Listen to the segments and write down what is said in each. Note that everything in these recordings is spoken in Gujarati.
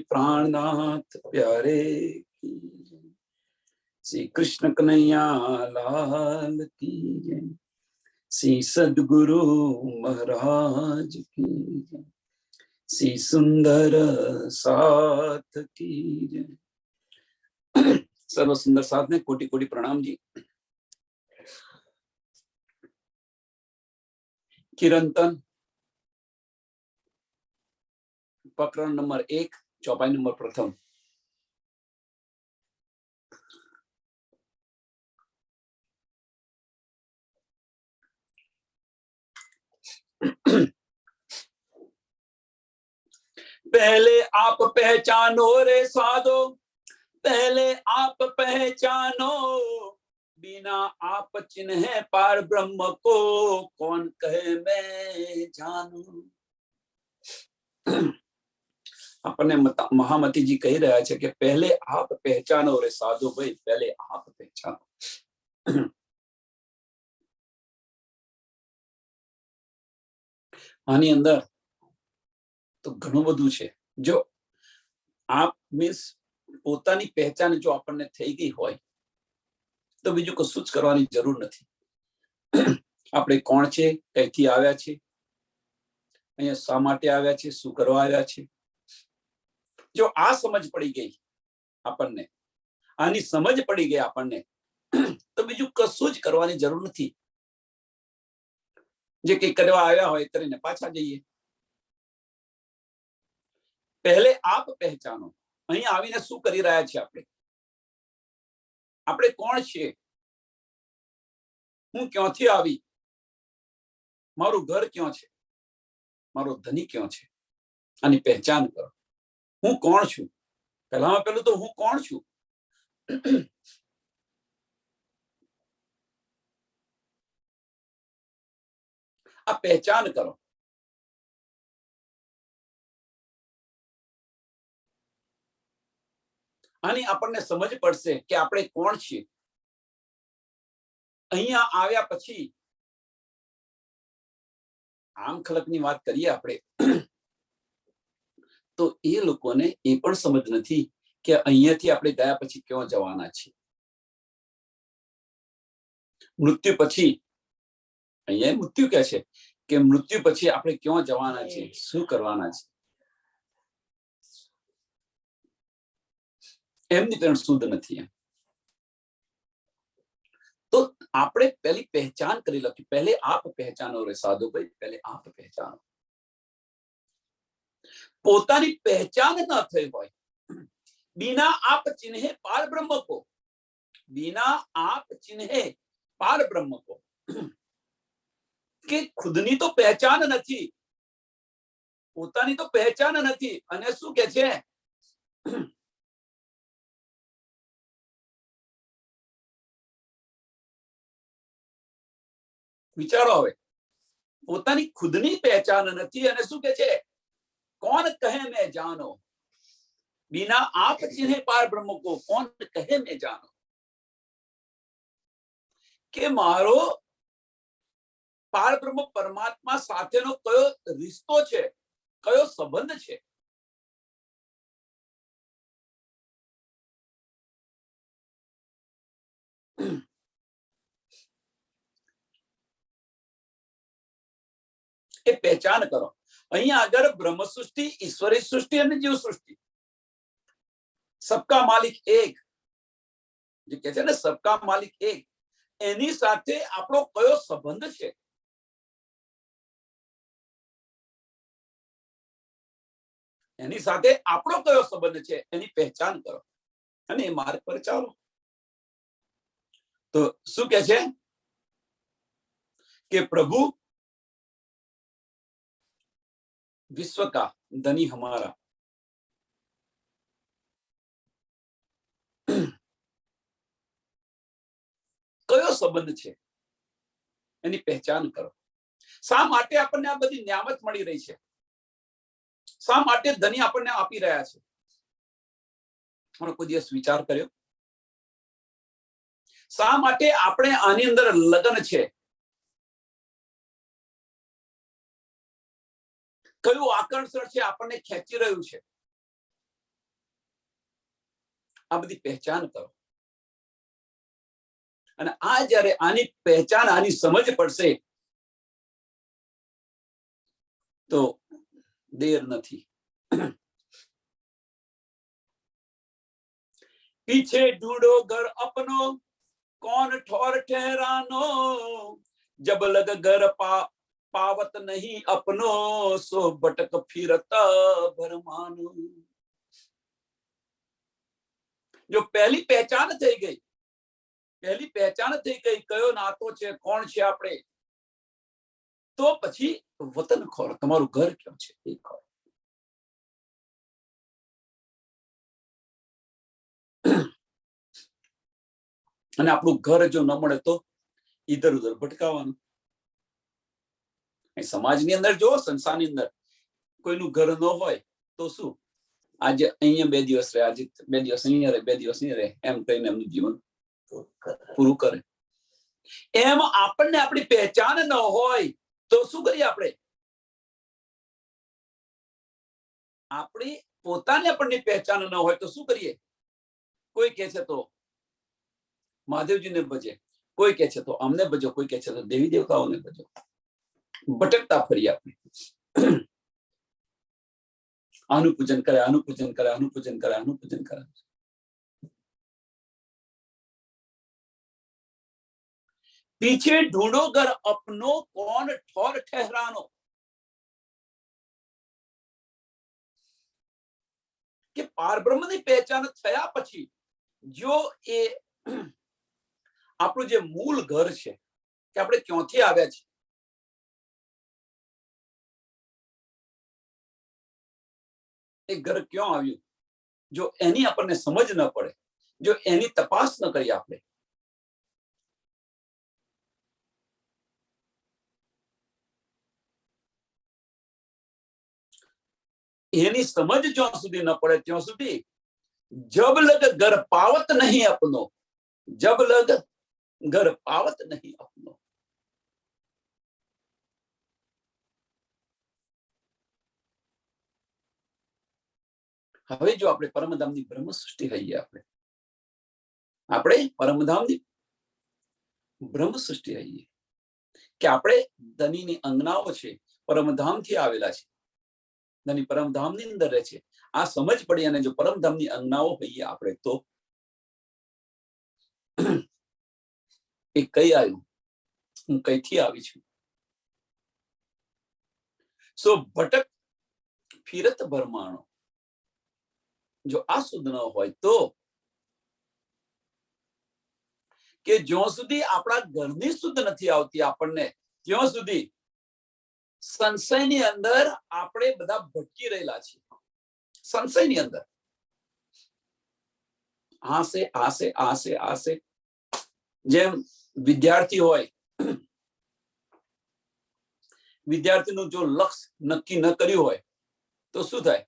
प्राणनाथ प्यारे श्री कृष्ण कन्हैया लाल की जय। श्री सद्गुरु महाराज की जय। श्री सुंदर साथ की जय। सर्व सुंदर साथ ने कोटि कोटि प्रणाम जी। किरंतन प्रकरण नंबर 1 चौपाई नंबर प्रथम। पहले आप पहचानो रे साधो, पहले आप पहचानो, बिना आप चिन्हे पार ब्रह्म को कौन कहे मैं जानू। अपने महामती जी कही रहा है कि पहले आप पहचानो रे साधु भाई, पहले आप पहचानो। આની અંદર તો ઘણું બધું છે। જો આપ મીન્સ પોતાની પહેચાન જો આપણને થઈ ગઈ હોય તો બીજું કશું જ કરવાની જરૂર નથી। આપણે કોણ છે, કઈથી આવ્યા છે, અહીંયા શા માટે આવ્યા છે, શું કરવા આવ્યા છે, જો આ સમજ પડી ગઈ આપણને, આની સમજ પડી ગઈ આપણને, તો બીજું કશું જ કરવાની જરૂર નથી। જે કઈ કરવા આવ્યા હોય કરીને પાછા જઈએ। પહેલે આપ પહેચાનો। અહીં આવીને શું કરી રહ્યા છે આપણે? આપણે કોણ છીએ? હું ક્યાંથી આવી? મારું ઘર ક્યાં છે? મારો ધણી ક્યાં છે? આની પહેચાન કરો। હું કોણ છું? પહેલામાં પહેલું તો હું કોણ છું? આ પહેચાન કરો। આની આપણને સમજ પડશે કે આપણે કોણ છીએ। અહીંયા આવ્યા પછી આમ ખલકની વાત કરીએ આપણે તો એ લોકોને એ પણ સમજ નથી કે અહીંયાથી આપણે ગયા પછી ક્યાં જવાના છીએ। મૃત્યુ પછી અહીંયા મૃત્યુ કહે છે કે મૃત્યુ પછી આપણે ક્યાં જવાના છીએ, શું કરવાના છે, એમની પણ શુદ્ધ નથી। तो આપણે પહેલી પહેચાન કરી લો कि पहले आप पहचानो रे साधु भाई, पहले आप पहचानो। પોતાની પહેચાન ન થઈ હોય, बिना आप चिन्हे पार ब्रह्म को, बिना आप चिन्हे पार ब्रह्म को, કે ખુદની તો પહેચાન નથી, પોતાની તો પહેચાન નથી, અને શું કે છે વિચારો હવે, પોતાની ખુદની પહેચાન નથી અને શું કે છે, कौन कहे मैं जानो, बिना आप चिन्हे पार ब्रह्म को कौन कहे मैं जानो। કે મારો પાર બ્રહ્મ પરમાત્મા સાથેનો કયો રિશ્તો છે, કયો સંબંધ છે, એ પહેચાન કરો। અહીંયા આગળ બ્રહ્મ સૃષ્ટિ, ઈશ્વરી સૃષ્ટિ અને જીવ સૃષ્ટિ, सबका मालिक एक, જે કહે છે ને सबका मालिक एक, એની સાથે આપણો કયો સંબંધ છે, એની સાથે આપણો કયો સંબંધ છે, એની પહેચાન કરો અને એ માર્ગ પર ચાલો। તો શું કહે છે કે प्रभु विश्व का धनी हमारा, કયો સંબંધ છે એની પહેચાન કરો। શા માટે આપણને આ બધી નિયામત મળી રહી છે? શા માટે ધની આપણને આપી રહ્યા છે? મને કોઈ દિવસ વિચાર કર્યો? શા માટે આપણે આની અંદર લગ્ન છે? કયું આકર્ષણ છે આપણને ખેંચી રહ્યું છે? આ બધી પહેચાન કરો. અને આ જ્યારે આની પહેચાન, આની સમજ પડશે તો દેર નથી. पीछे ढूंढो घर अपनो, कौन ठौर ठहरानो, जब लग घर पावत नहीं अपनो, सो भटक फिरता भरमानो. जो पहली पहचान થઈ ગઈ, પહેલી પહેચાન થઈ ગઈ કયો નાતો છે, કોણ છે આપણે, તો પછી વતન ખોર, તમારું ઘર ક્યાં છે એ ખોર. અને આપણું ઘર જો ન મળે તો ઈધર ઉધર ભટકાવાનું. સમાજની અંદર જો, સંસારની અંદર કોઈનું ઘર ન હોય તો શું, આજે અહીંયા 2 દિવસ રહે, આજે 2 દિવસ અહીંયા રહે, 2 દિવસ અહીંયા રહે, એમ કહીને એમનું જીવન પૂરું કરે. એમ આપણને આપણી પહેચાન ન હોય તો શું કરીએ આપણે? આપણી પોતાને આપણની પહેચાન ન હોય તો શું કરીએ? કોઈ કહે છે તો મહાદેવજીને ભજે, કોઈ કહે છે તો અમને ભજો, કોઈ કહે છે તો દેવી દેવતાઓને ભજો. ભટકતા ફરીએ આપણે. આનું પૂજન કરે, આનું પૂજન કરે, આનું પૂજન કરે, આનું પૂજન કરે. पीछे ढूंढो घर अपनो, कौन ठौर ठहरानो. કે પારબ્રહ્મની પહેચાન થયા પછી જો એ આપણું જે મૂળ ઘર છે કે આપણે ક્યાંથી આવ્યા છીએ, એ ઘર ક્યાં આવ્યું, જો એની આપણને સમજ ન પડે, જો એની તપાસ ન કરીએ આપણે, એની સમજ જ્યાં સુધી ન પડે ત્યાં સુધી જબ લગ ઘર પાવત નહીં अपनो, जब लग घर पावत नहीं अपनो. હવે જો આપણે પરમધામની બ્રહ્મ સૃષ્ટિ રહીએ, આપણે પરમધામની બ્રહ્મ સૃષ્ટિ રહીએ કે આપણે ધનીની અંગનાઓ છે, પરમધામથી આવેલા છે, ધની પરમધામની અંદર રહે છે. આ સમજ પડી અને જો પરમધામની અંગનાઓ હોઈએ આપણે તો એ કઈ આવ્યું, હું કઈથી આવી છું, સો ભટક ફિરત ભરમાણો. જો આ શુદ્ધ ન હોય તો કે જ્યાં સુધી આપણા ઘરની શુદ્ધ નથી આવતી આપણને, ત્યાં સુધી સંશયની અંદર આપણે બધા ભટકી રહેલા છીએ. સંશયની અંદર આસે આસે આસે આસે, જેમ વિદ્યાર્થી હોય, વિદ્યાર્થીનું જો લક્ષ્ય નક્કી ન કર્યું હોય તો શું થાય?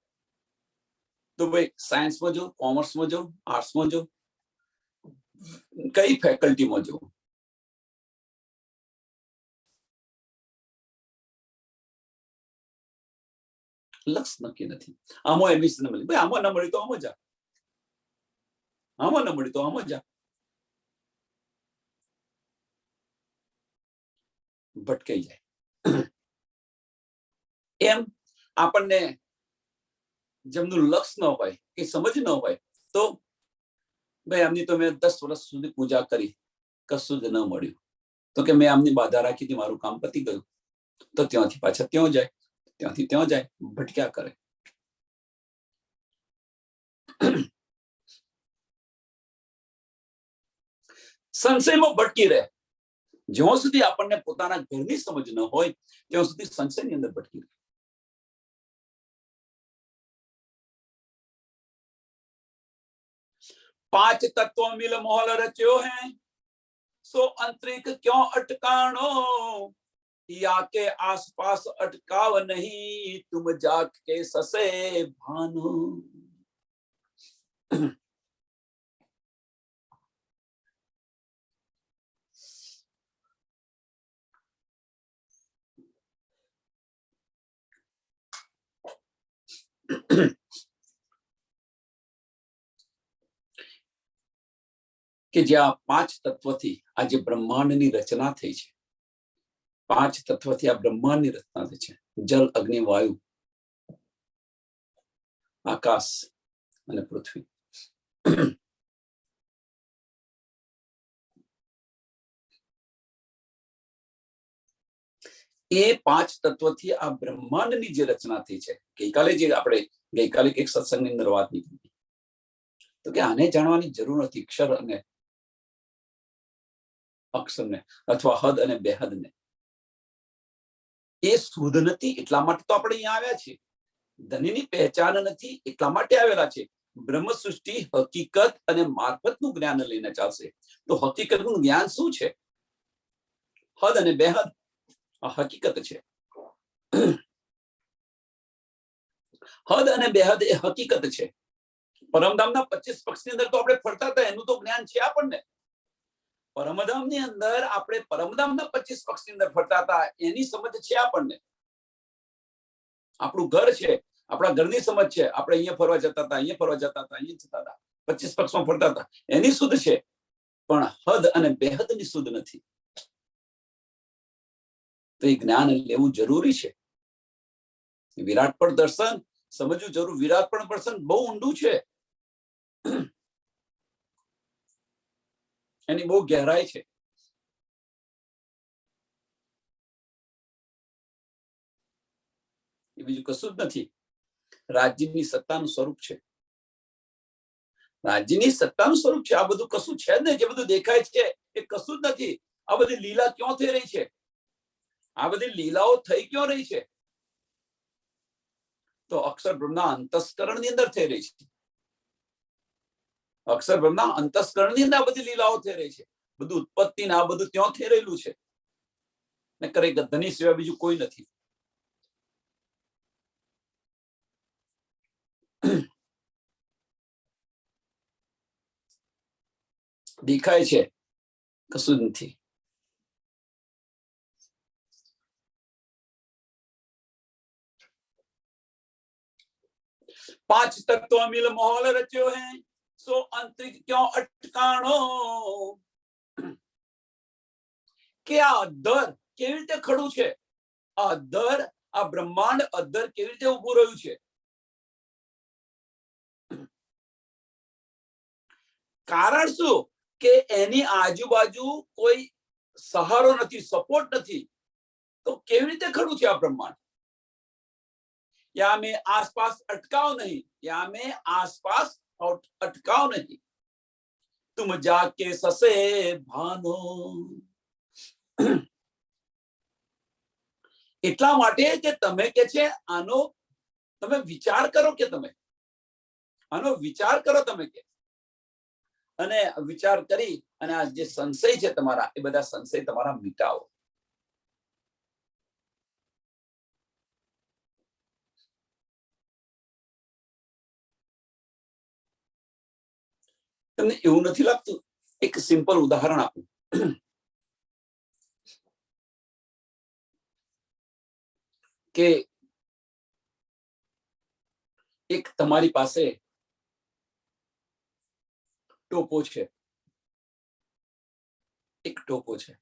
તો ભાઈ સાયન્સમાં જવું, કોમર્સમાં જવું, આર્ટ્સમાં જવું, કઈ ફેકલ્ટીમાં જવું, લક્ષ્ય નક્કી નથી. આમાં એડમિશન ન મળી, ભાઈ આમાં ન મળી તો આમાં જા, આમાં ન મળી તો આમાં જા. ભટકાઈ જાય. એમ આપણને જેમનું લક્ષ્ય ન હોય, કે સમજ ન હોય તો ભાઈ આમની તો મેં 10 વર્ષ સુધી પૂજા કરી, કશું જ ન મળ્યું, તો કે મેં આમની બાધા રાખી હતી, મારું કામ પતી ગયું, તો ત્યાંથી પાછા ત્યાં જાય, ત્યાંથી ત્યાં જાય, ભટક્યા કરે. સંશયમાં ભટકી રહે. જ્યાં સુધી આપણને પોતાના ઘરની સમજ ન હોય ત્યાં સુધી સંશયની અંદર ભટકી રહે. पांच तत्वों मिल मोहल रच्यो है, सो अंतरिक क्यों अटकाणो, या के आसपास अटकाव नहीं, तुम जाग के ससे भानो. કે જે આ 5 તત્વથી આ જે બ્રહ્માંડની રચના થઈ છે, 5 તત્વથી આ બ્રહ્માંડની રચના થઈ છે, જલ, અગ્નિ, વાયુ, આકાશ અને પૃથ્વી. એ 5 તત્વથી આ બ્રહ્માંડની જે રચના થઈ છે, ગઈકાલે એક સત્સંગની અંદર વાત નીકળી તો કે આને જાણવાની જરૂર નથી, ક્ષર અને અક્ષરને અથવા હદ અને બેહદને. એ શુદ્ધ નથી એટલા માટે તો આપણે અહીંયા આવ્યા છીએ. ધનીની પહેચાન નથી એટલા માટે આવેલા છે. બ્રહ્મ સૃષ્ટિ હકીકત અને મારફતનું જ્ઞાન લઈને ચાલશે. તો હકીકતનું જ્ઞાન શું છે? હદ અને બેહદ આ હકીકત છે. હદ અને બેહદ એ હકીકત છે. પરમધામના 25 પક્ષની અંદર તો આપણે ફરતા હતા, એનું તો જ્ઞાન છે આપણને. પરમધામની અંદર આપણે પરમધામના 25 પક્ષની અંદર ફરતા હતા, એની સમજ છે આપણને. આપણું ઘર છે, આપણા ઘરની સમજ છે. આપણે અહીંયા ફરવા જતા હતા, અહીંયા ફરવા જતા હતા, અહીંયા જતા હતા, 25 પક્ષમાં ફરતા હતા, એની શુદ્ધ છે. પણ હદ અને બેહદની શુદ્ધ નથી. તો એ જ્ઞાન લેવું જરૂરી છે. વિરાટ પણ દર્શન સમજવું જરૂર. વિરાટ પણ દર્શન બહુ ઊંડું છે, એની બહુ ગહેરાઈ છે. એ બીજું કશું જ નથી. રાજ્યની સત્તાનું સ્વરૂપ છે. રાજ્યની સત્તાનું સ્વરૂપ છે. આ બધું કશું છે જ નહીં. જે બધું દેખાય છે એ કશું જ નથી. આ બધી લીલા ક્યાં થઈ રહી છે? આ બધી લીલાઓ થઈ ક્યાં રહી છે? તો અક્ષર બ્રહ્મના અંતસ્કરણની અંદર થઈ રહી છે. અક્ષર બ્રહ્મના અંતસ્કરણની અંદર આ બધી લીલાઓ થઈ રહી છે. બધું ઉત્પત્તિ ને આ બધું ત્યાં થઈ રહેલું છે. ને કરે ધની સિવાય બીજું કોઈ નથી. દેખાય છે કશું નથી. પાંચ તત્વ મિલ માહોલ રચ્યો હે, સો અંતરિક્ષ ક્यों અટકાણો. કે આ અધર કેવી રીતે ખડું છે? આ અધર, આ બ્રહ્માંડ અધર કેવી રીતે ઉભું રહ્યું છે? કારણ શું? કે એની આજુબાજુ કોઈ સહારો નથી, સપોર્ટ નથી. તો કેવી રીતે ખડું છે આ બ્રહ્માંડ? या में आसपास अटकाओ नहीं, या में आसपास अटकाओ नहीं, तुम जाके ससे भानो. એટલા માટે કે તમે કે છે આનો તમે વિચાર કરો, કે તમે આનો વિચાર કરો તમે કે, અને વિચાર કરી અને આ જે સંશય છે તમારા, એ બધા સંશય તમારા મિટાવો. તમને એવું નથી લાગતું? એક સિમ્પલ ઉદાહરણ આપું. કે એક તમારી પાસે ટોપો છે, એક ટોપો છે,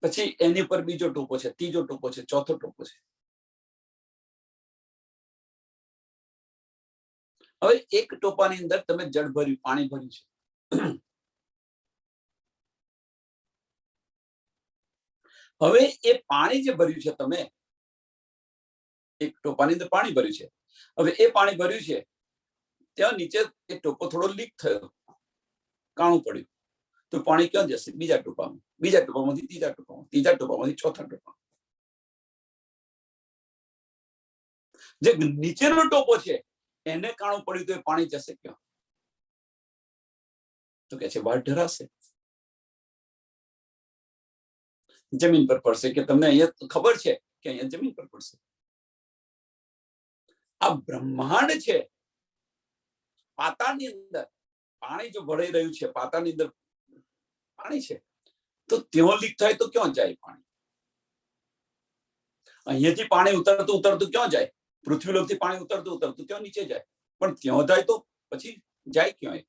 પછી એની પર બીજો ટોપો છે, ત્રીજો ટોપો છે, ચોથો ટોપો છે. હવે એક ટોપાની અંદર તમે જળ ભર્યું, પાણી ભર્યું છે. હવે એ પાણી જે ભર્યું છે, તમે એક ટોપાની અંદર પાણી ભર્યું છે. હવે એ પાણી ભર્યું છે, ત્યાં નીચે એ ટોપો થોડો લીક થયો, કાણું પડ્યું, તો પાણી ક્યાં જશે? બીજા ટોપામાં, બીજા ટોપામાંથી ત્રીજા ટોપામાં, ત્રીજા ટોપામાંથી ચોથા ટોપામાં. જે નીચેનો ટોપો છે એને કાણું પડ્યું તો એ પાણી જશે ક્યાં? તો કે છે બહાર ઢરાશે, જમીન પર પડશે. કે તમને અહીંયા ખબર છે કે અહીંયા જમીન પર પડશે. આ બ્રહ્માંડ છે, પાતાળની અંદર પાણી જો ભરાઈ રહ્યું છે, પાતાળની અંદર પાણી છે, તો ત્યાં લીક થાય તો ક્યાં જાય પાણી? અહીંયાથી પાણી ઉતરતું ઉતરતું ક્યાં જાય? પૃથ્વીલોકથી પાણી ઉતરતું ઉતરતું ત્યાં નીચે જાય, પણ ત્યાં જાય તો પછી જાય ક્યાં?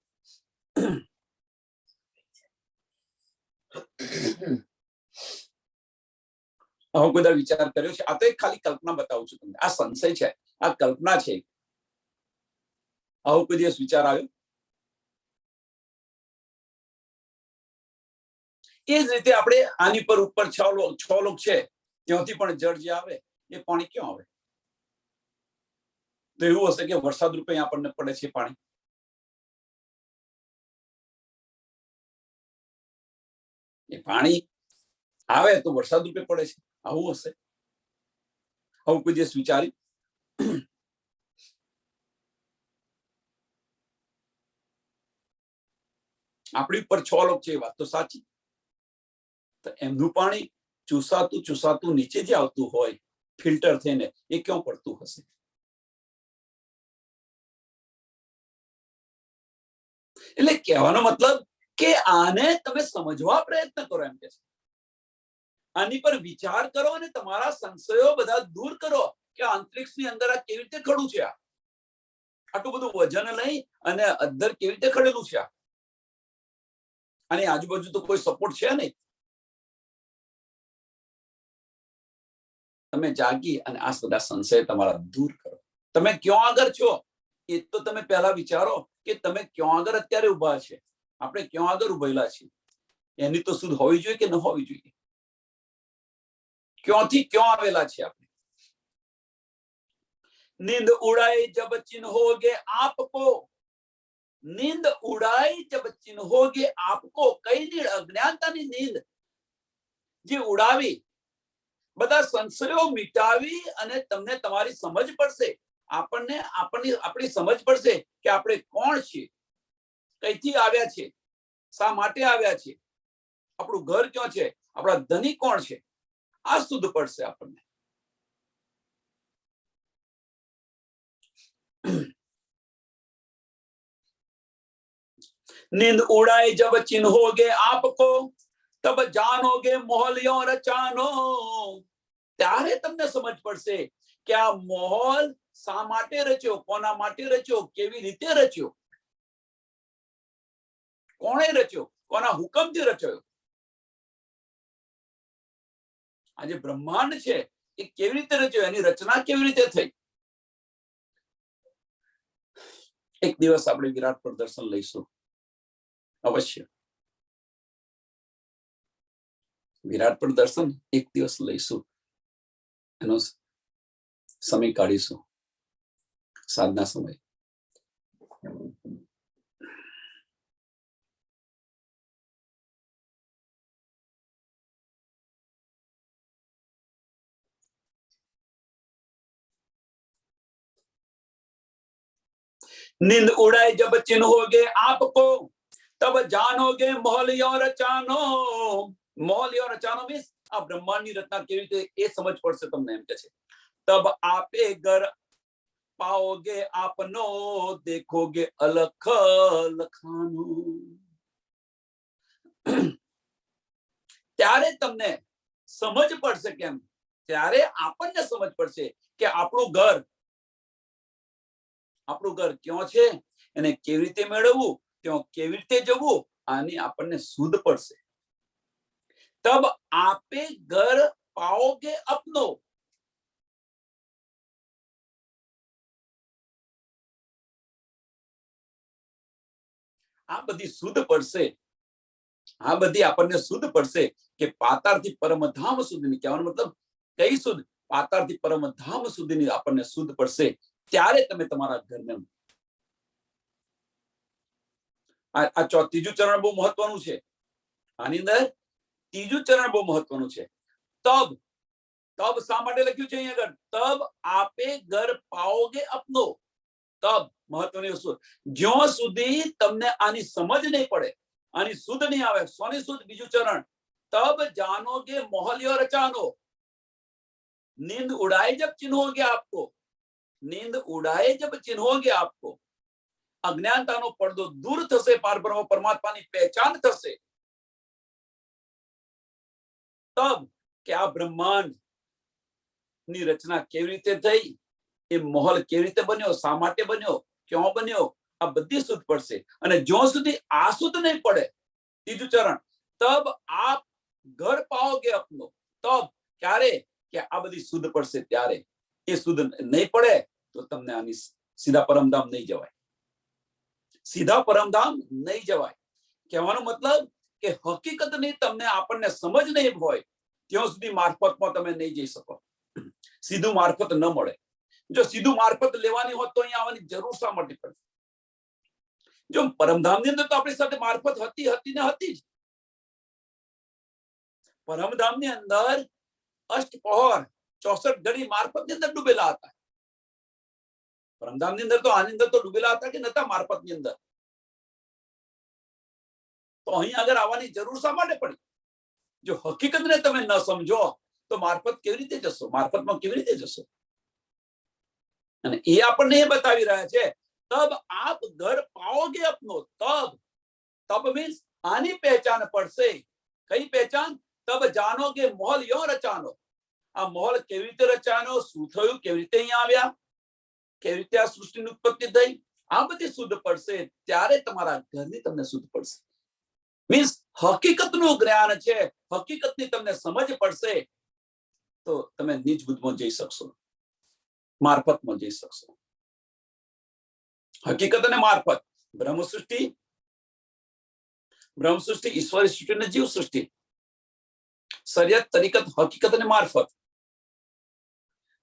હું કોઈ વિચાર કર્યો છે? આ તો એક ખાલી કલ્પના બતાવું છું તમને. આ સંશય છે, આ કલ્પના છે. આવો કોઈ દિવસ વિચાર આવ્યો? એ જ રીતે આપણે આની પર ઉપર છ લોક છે, ત્યાંથી પણ જળ જે આવે એ પાણી ક્યાં આવે? તો એવું હશે કે વરસાદ રૂપે આપણને પડે છે પાણી. એ પાણી આવે તો વરસાદ રૂપે પડે છે, આવું હશે? આવું કોઈ દિવસ વિચારી? આપણી ઉપર છ લોક છે, એ વાત તો સાચી. તો એમનું પાણી ચૂસાતું નીચે જે આવતું હોય ફિલ્ટર થઈને, એ ક્યાં પડતું હશે? એટલે કહેવાનો મતલબ કે આને તમે સમજવા પ્રયત્ન કરો, એમ કે છે. આની પર વિચાર કરો અને તમારા સંશયો બધા દૂર કરો કે અંતરિક્ષની અંદર આ કેવી રીતે ખડું છે, આટલું બધું વજન લઈ અને અંદર કેવી રીતે ખડેલું છે, આની આજુબાજુ તો કોઈ સપોર્ટ છે નહીં. તમે જાગી અને આ બધા સંશય તમારા દૂર કરો. તમે ક્યાં આગળ છો એ તો તમે પહેલા વિચારો કે તમે ક્યાં આગળ અત્યારે ઉભા છે, આપણે ક્યાં આગળ ઉભેલા છીએ, એની તો સુધ હોવી જોઈએ કે ન હોવી જોઈએ? ક્યાંથી ક્યાં આવેલા છે આપણે? નીંદ ઉડાઈ જબ चिन्होगे आपको, નીંદ ઉડાઈ જબ चिन्होगे आपको. કઈ નીંદ? અજ્ઞાનતાની નીંદ જે ઉડાવી, બધા સંશયો મિટાવી અને તમને તમારી સમજ પડશે, આપણી સમજ પડશે કે આપણે કોણ છીએ, કઈથી આવ્યા છે, શા માટે આવ્યા છે, આપણું ઘર ક્યાં છે, આપણા ધણી કોણ છે, આ શુદ્ધ પડશે આપણને. नींद उड़ाई जब चिन्होगे आपको, तब जानोगे मोहलियों रचानो. ત્યારે તમને સમજ પડશે કે આ મોહલ શા માટે રચ્યો, કોના માટે રચ્યો, કેવી રીતે રચ્યો, કોણે રચ્યો, કોના હુકમથી રચ્યો. આ જે બ્રહ્માંડ છે એ કેવી રીતે રચ્યો, એની રચના કેવી રીતે થઈ. એક દિવસ આપણે વિરાટ પર દર્શન લઈશું, અવશ્ય. વિરાટ પર દર્શન એક દિવસ લઈશું, એનો સમય કાઢીશું, સાંજના સમય. नींद उड़ाई जब चिन्होगे आपको, तब जानोगे मोहलियों रचानो. મોહલિયો રચાનો મીન્સ આ બ્રહ્માંડની રચના કેવી રીતે એ સમજ પડશે તમને, એમ કે છે. તબ આપે ઘર પાઓગે આપનો, દેખોગે અલખ લખાનું. ત્યારે તમને સમજ પડશે. કેમ? ત્યારે આપણને સમજ પડશે કે આપણું ઘર ક્યાં છે, એને કેવી રીતે મેળવવું, ત્યાં કેવી રીતે જવું, આની આપણને શુદ્ધ પડશે. તબ આપે ઘર પાઓગે અપનો. આ બધી શુદ્ધ પડશે, આ બધી આપણને શુદ્ધ પડશે કે પાતાળથી પરમધામ સુધીની. કહેવાનો મતલબ કઈ શુદ્ધ? પાતાળથી પરમધામ સુધીની આપણને શુદ્ધ પડશે. ત્યારે તમે તમારા ઘરને, આ ત્રીજું ચરણ બહુ મહત્વનું છે. આની અંદર ત્રીજું ચરણ બહુ મહત્વનું છે. તબ શા માટે લખ્યું છે અહીંયા આગળ? તબ આપે ઘર પાઓગે અપનો. તબ મહત્વની વસ્તુ, જ્યાં સુધી તમને આની સમજ નહીં પડે, આની શુદ્ધ નહીં આવે. સોની શુદ્ધ? બીજું ચરણ. તબ જાનોગે મોહલિયો રચાનો. नींद उड़ाए जब चिन्होगे आपको, नींद उड़ाए जब चिन्होगे आपको. અજ્ઞાનતાનો પડદો દૂર થશે, પારબ્રહ્મ પરમાત્માની પહેચાન થશે. તબ કે આ બ્રહ્માંડ ની રચના કેવી રીતે થઈ, એ મોહલ કેવી રીતે બન્યો, શા માટે બન્યો, ક્યાં બન્યો, આ બધી શુદ્ધ પડશે. અને જ્યાં સુધી આ શુદ્ધ નહીં પડે, ત્રીજું ચરણ, તબ આપ घर पाओगे अपनो तब क्यारे કે આ બધી શુદ્ધ પડશે ત્યારે. એ શુદ્ધ નહીં પડે તો તમને આની સીધા પરમધામ નહીં જવાય. સીધા પરમધામ નહીં જવાય. કહેવાનો મતલબ કે હકીકતની તમને આપણને સમજ નહીં હોય ત્યાં સુધી મારફતમાં તમે નહીં જઈ શકો. સીધું મારફત ન મળે. જો સીધું મારફત લેવાની હોત તો અહીંયા આવવાની જરૂર શા માટે પડે? જો પરમધામની અંદર તો આપણી સાથે મારફત હતી ને હતી જ. પરમધામની અંદર અષ્ટપહોર 64 ઘડી મારફતની અંદર ડૂબેલા હતા. પરમધામની અંદર તો આની અંદર તો ડૂબેલા હતા કે નતા મારફતની અંદર? તો અહીં આગળ આવવાની જરૂર શા માટે પડી? જો હકીકતને તમે ન સમજો તો મારફત કેવી રીતે જશો? મારફતમાં કેવી રીતે જશો? અને એ આપણને એ બતાવી રહ્યા છે તબ આપ ઘર પાઓગે અપનો. તબ મીન્સ આની પહેચાન પડશે. કઈ પહેચાન? તબ જાનોગે મોહલ યો રચાનો. આ મોહલ કેવી રીતે રચાનો, શું થયું, કેવી રીતે અહીંયા આવ્યા, કેવી રીતે આ સૃષ્ટિની ઉત્પત્તિ થઈ, આ બધી શુદ્ધ પડશે ત્યારે તમારા ઘરની તમને શુદ્ધ પડશે. મીન્સ હકીકતનું જ્ઞાન છે, હકીકતની તમને સમજ પડશે તો તમે નિજ બુદ્ધમાં જઈ શકશો, મારફતમાં જઈ શકશો. હકીકત અને મારફત. બ્રહ્મ સૃષ્ટિ ઈશ્વરી સૃષ્ટિ અને જીવ સૃષ્ટિ. શરિયત, તરીકત, હકીકત અને મારફત.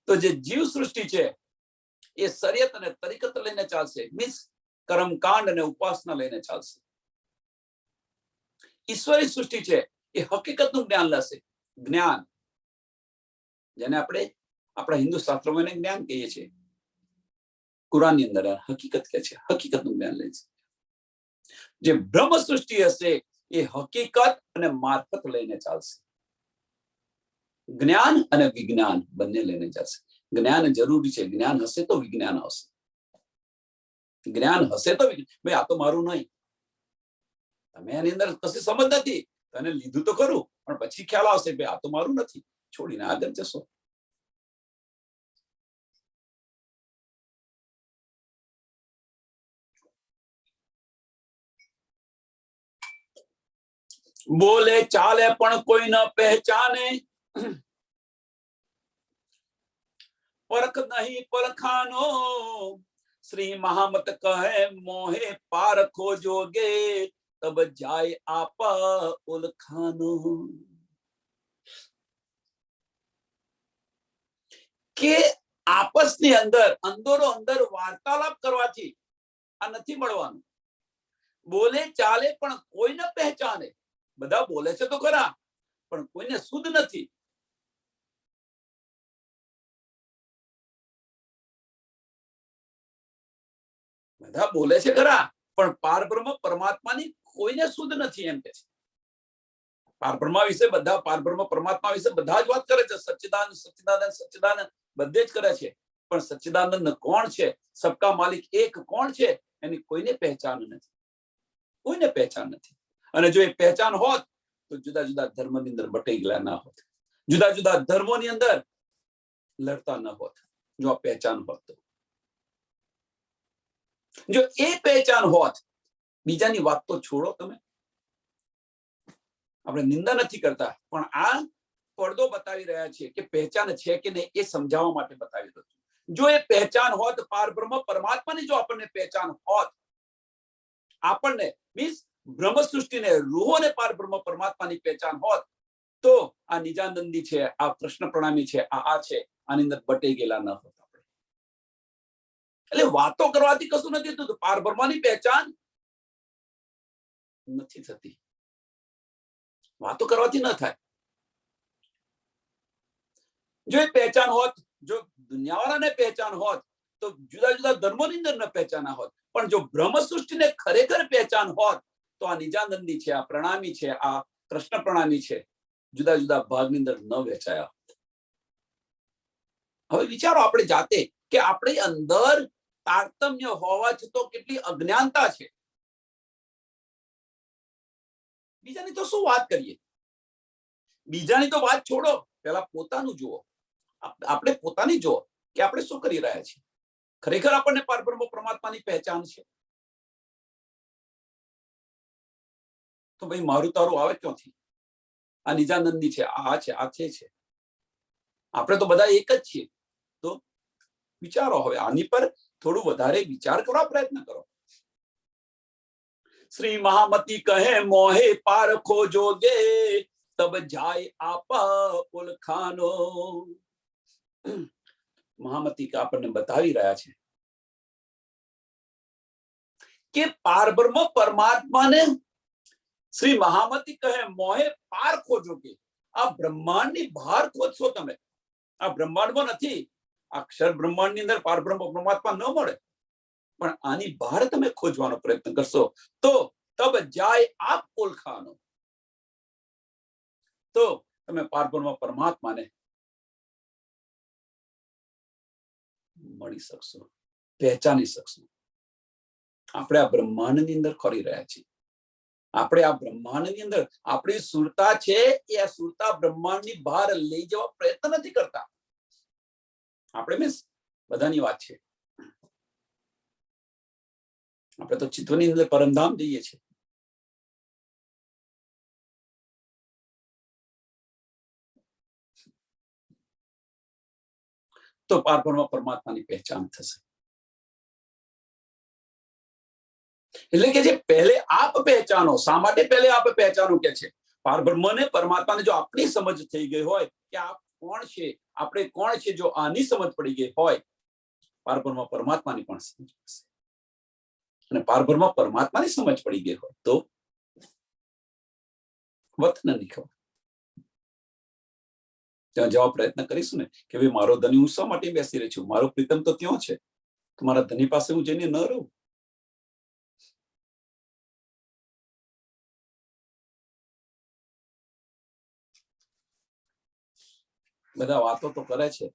તો જે જીવ સૃષ્ટિ છે એ શરિયત અને તરીકત લઈને ચાલશે, મીન્સ કર્મકાંડ અને ઉપાસના લઈને ચાલશે. ઈશ્વરી સૃષ્ટિ છે એ હકીકતનું જ્ઞાન લેશે. જ્ઞાન જેને આપણે આપણા હિન્દુ શાસ્ત્રોમાં જ્ઞાન કહીએ છીએ, કુરાનની અંદર હકીકત કહે છે, હકીકતનું જ્ઞાન લે છે. જે બ્રહ્મ સૃષ્ટિ હશે એ હકીકત અને મારફત લઈને ચાલશે. જ્ઞાન અને વિજ્ઞાન બંને લઈને ચાલશે. જ્ઞાન જરૂરી છે. જ્ઞાન હશે તો વિજ્ઞાન આવશે. જ્ઞાન હશે તો ભાઈ આ તો મારું નહીં, તમે એની અંદર કશી સમજ નથી, તને લીધું તો ખરું પણ પછી ખ્યાલ આવશે ભાઈ આ તો મારું નથી, છોડીને આગળ જશો. બોલે ચાલે પણ કોઈ ન પહેચાને, પરખ નહીં પરખાનો. શ્રી મહામત કહે મોહે પારખો જોગે, તબ જાય આપા ઓળખાનો. કે આપસની અંદર અંદરો અંદર વાર્તાલાપ કરવાથી આ નથી મળવાનું. બોલે ચાલે પણ કોઈને પહેચાને. બધા બોલે છે તો ખરા પણ કોઈને શુદ્ધ નથી. બધા બોલે છે ખરા પણ પારબ્રહ્મ પરમાત્માની કોઈને શુદ્ધ નથી એમ કે છે. પારબ્રહ્મા વિશે બધા, પારબ્રહ્મ પરમાત્મા વિશે બધા જ વાત કરે છે. સચ્ચિદાનંદ સચ્ચિદાનંદ સચ્ચિદાનંદ બધે જ કરે છે. પણ સચ્ચિદાનંદ કોણ છે, સબકા માલિક એક કોણ છે, એની કોઈને પહેચાન નથી. કોઈને પહેચાન નથી. અને જો એ પહેચાન હોત તો જુદા જુદા ધર્મની અંદર બટાઈ ગયેલા ના હોત, જુદા જુદા ધર્મોની અંદર લડતા ન હોત. જો આ પહેચાન હોત તો, જો એ પહેચાન હોત, બીજાની વાત તો છોડો તમે, આપણે નિંદા નથી કરતા પણ આ પડદો બતાવી રહ્યા છીએ કે પહેચાન છે કે નહીં એ સમજાવવા માટે બતાવી રહ્યો છું. જો એ પહેચાન હોત, પારબ્રહ્મ પરમાત્માની જો આપણને પહેચાન હોત, આપણને મીન્સ બ્રહ્મ સૃષ્ટિને, રૂહોને પારબ્રહ્મ પરમાત્માની પહેચાન હોત તો આ નિજાનંદી છે, આ કૃષ્ણ પ્રણામી છે, આ છે, આની અંદર બટાઈ ગયેલા ન હોત આપણે. એટલે વાતો કરવાથી કશું નથી થતું. પારબ્રહ્મની પહેચાન નથી થતી, વાતો કરવાથી ન થાય. જો એ પહેચાન હોત, જો દુનિયાવાળાને પહેચાન હોત તો જુદા જુદા ધર્મોની અંદર ન પહેચાન હોત. પણ જો બ્રહ્મ સૃષ્ટિને ખરેખર પહેચાન હોત તો આ નિજાનંદી છે, આ પ્રણામી છે, આ કૃષ્ણ પ્રણામી છે, જુદા જુદા ભાગની અંદર ન વહેંચાયા હોત. હવે વિચારો આપણે જાતે કે આપણી અંદર તારતમ્ય હોવા છતાં કેટલી અજ્ઞાનતા છે. બીજાની તો શું વાત કરીએ, બીજાની તો વાત છોડો, પેલા પોતાનું જુઓ. આપણે પોતાની જુઓ કે આપણે શું કરી રહ્યા છીએ. ખરેખર આપણને પરબ્રહ્મ પરમાત્માની પહેચાન છે તો ભાઈ મારું તારું આવે ક્યાંથી? આ નિજાનંદી છે, આ છે, આ છે. આપણે તો બધા એક જ છીએ. તો વિચારો હવે આની પર થોડું વધારે વિચાર કરવા પ્રયત્ન કરો. શ્રી મહામતી કહે મોહે પારખો જોગે તબ જાય આપા પુલખાનો. મહામતી આપણને બતાવી રહ્યા છે કે પારબ્રહ્મ પરમાત્માને શ્રી મહામતી કહે મોહે પાર ખોજો કે આ બ્રહ્માંડની બહાર ખોજશો તમે. આ બ્રહ્માંડમાં નથી. અક્ષર બ્રહ્માંડની અંદર પારબ્રહ્મ પરમાત્મા ન મળે, પણ આની બહાર તમે ખોજવાનો પ્રયત્ન કરશો તો તબ જાય આપ ઓળખાનો, તો તમે પારબ્રહ્મ પરમાત્માને મળી શકશો, પહેચાની શકશો. આપણે આ બ્રહ્માંડની અંદર ખોરી રહ્યા છીએ. આપણે આ બ્રહ્માંડની અંદર આપણી સુરતા છે એ આ સુરતા બ્રહ્માંડની બહાર લઈ જવા પ્રયત્ન નથી કરતા. આપણે મીન્સ બધાની વાત છે. આપણે તો ચિત્તની અંદર પરમધામ જઈએ છીએ. તો પારબ્રહ્મ પરમાત્માની પહેચાન થશે. એટલે કે જે પહેલે આપ પહેચાનો. શા માટે પહેલે આપ પહેચાનો કે છે? પારબ્રહ્મને પરમાત્માને જો આપણી સમજ થઈ ગઈ હોય કે આપ કોણ છે, આપણે કોણ છે, જો આની સમજ પડી ગઈ હોય, પારબ્રહ્મ પરમાત્માની પણ સમજ પડશે. અને પારબ્રહ્મ પરમાત્માની સમજ પડી ગઈ હોય તો વતન નહીં ખબર. ત્યાં જવા પ્રયત્ન કરીશું ને કે ભાઈ મારો ધની હું શા માટે બેસી રહી છું, મારો પ્રીતમ તો ત્યાં છે, તો મારા ધની પાસે હું જઈને ન રહું. બધા વાતો તો કરે છે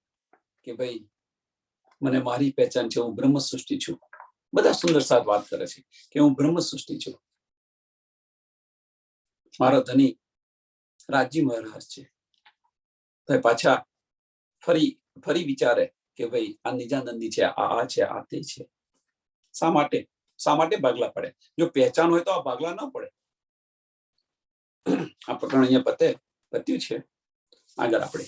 કે ભાઈ મને મારી પહેચાન છે, હું બ્રહ્મ સૃષ્ટિ છું. બધા સુંદર સાથ વાત કરે છે કે હું બ્રહ્મ સૃષ્ટિ છું. મારો ધની રાજજી મહારાજ છે. તો પાછા ફરી વિચારે કે ભાઈ આ નિજાનંદી છે, આ છે, આ તે છે. શા માટે ભાગલા પડે? જો પહેચાન હોય તો આ ભાગલા ન પડે. આ પ્રકરણ અહીંયા પત્યું છે. આગળ આપણે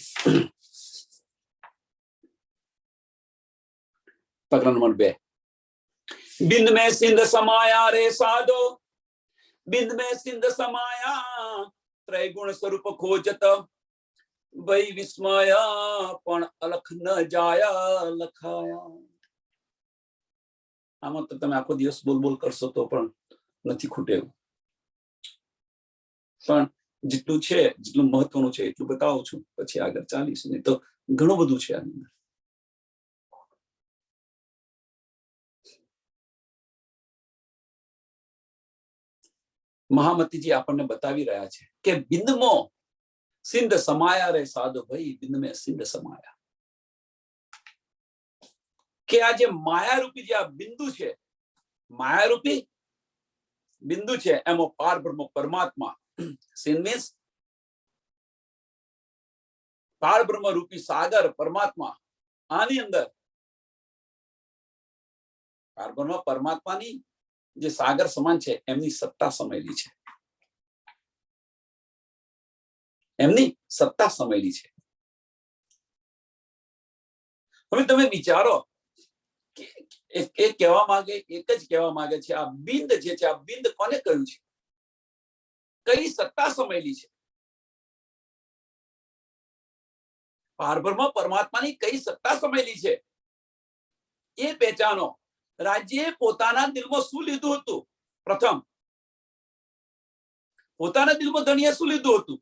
પ્રકરણ નંબર 2. બિંદ में सिंध समाया रे साधो, बिंद में सिंध समाया ત્રૈગુણ સ્વરૂપ ખોજત ભઈ વિસ્મયા પણ અલખ ન જાયા લખાયા. આમાં તો તમે આખો દિવસ બોલ કરશો તો પણ નથી ખૂટે એવું. પણ જેટલું છે, જેટલું મહત્વનું છે એટલું બતાવું છું, પછી આગળ ચાલીશું. નહીં તો ઘણું બધું છે આની અંદર. મહામતીજી આપણને બતાવી રહ્યા છે કે બિંદમાં સિંધ સમાયા રે સાધુ ભાઈ, બિંદ મેં સિંધ સમાયા. કે આ જે માયારૂપી જે આ બિંદુ છે, માયારૂપી બિંદુ છે, એમાં પારબ્રહ્મ પરમાત્મા, સિંધ મીન્સ પારબ્રહ્મ રૂપી સાગર પરમાત્મા, આની અંદર પારબ્રહ્મ પરમાત્માની જે સાગર સમાન છે એમની સત્તા સમાયેલી છે. એમની સત્તા સમાયેલી છે. હવે તમે વિચારો કે એક જ કહેવા માંગે છે આ બિંદ જે છે, આ બિંદ કોને કહ્યું છે? કઈ સત્તા સમાયેલી છે? પારબ્રહ્મ પરમાત્માની કઈ સત્તા સમાયેલી છે એ પહેચાનો. રાજ્યએ પોતાના દિલમાં શું લીધું હતું? પ્રથમ પોતાના દિલમાં ધણીએ શું લીધું હતું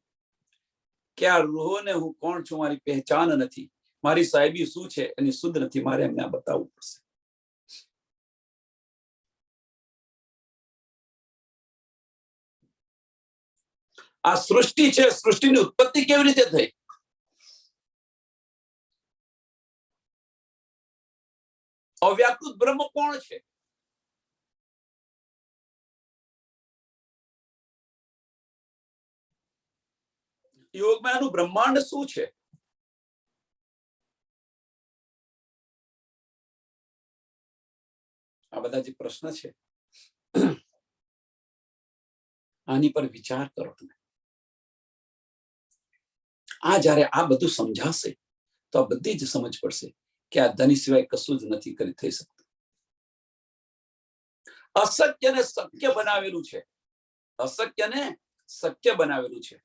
કે આ રૂહોને હું કોણ છું, મારી પહેચાન નથી, મારી સાહેબી શું છે એની શુદ્ધ નથી, મારે એમને બતાવવું પડશે. આ સૃષ્ટિ છે, સૃષ્ટિની ઉત્પત્તિ કેવી રીતે થઈ? અવ્યાકૃત બ્રહ્મ કોણ છે? યોગમાં એનું બ્રહ્માંડ શું છે? આ બધા જે પ્રશ્ન છે આની પર વિચાર કરો તમે. આ જ્યારે આ બધું સમજાશે તો આ બધી જ સમજ પડશે કે આ ધની સિવાય કશું જ નથી કરી થઈ શકતું. અશક્યને શક્ય બનાવેલું છે, અશક્યને શક્ય બનાવેલું છે.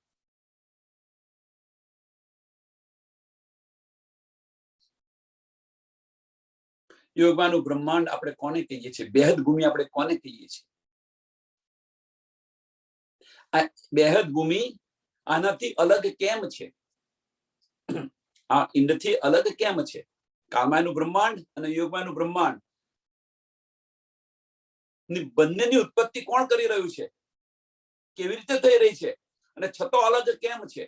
યોગમાનું બ્રહ્માંડ આપણે કોને કહીએ છીએ? બેહદ ભૂમિ આપણે કોને કહીએ છીએ? આ બેહદ ભૂમિ આનાથી અલગ કેમ છે? આ ઇન્દ્રથી અલગ કેમ છે? કામાયનું બ્રહ્માંડ અને યોગમાનું બ્રહ્માંડ ની બંનેની ઉત્પત્તિ કોણ કરી રહ્યું છે? કેવી રીતે થઈ રહી છે? અને છતાં અલગ કેમ છે?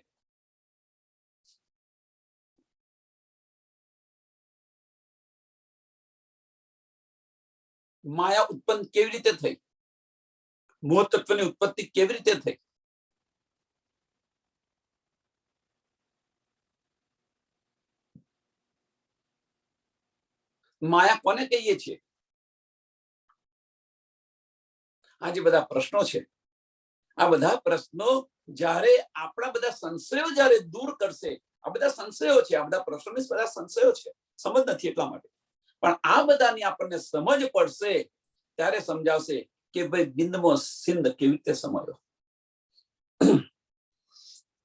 માયા ઉત્પન્ન કેવી રીતે થઈ? મોહ તત્વની ઉત્પત્તિ કેવી રીતે થઈ? માયા કોને કહીએ છીએ? આ જે બધા પ્રશ્નો છે, આ બધા પ્રશ્નો જ્યારે આપણા બધા સંશયો જ્યારે દૂર કરશે, આ બધા સંશયો છે, આ બધા પ્રશ્નોની બધા સંશયો છે, સમજ નથી એટલા માટે. પણ આ બધાની આપણને સમજ પડશે ત્યારે સમજાવશે કે ભાઈ બિંદમાં સિંધ કેવી રીતે સમાયો.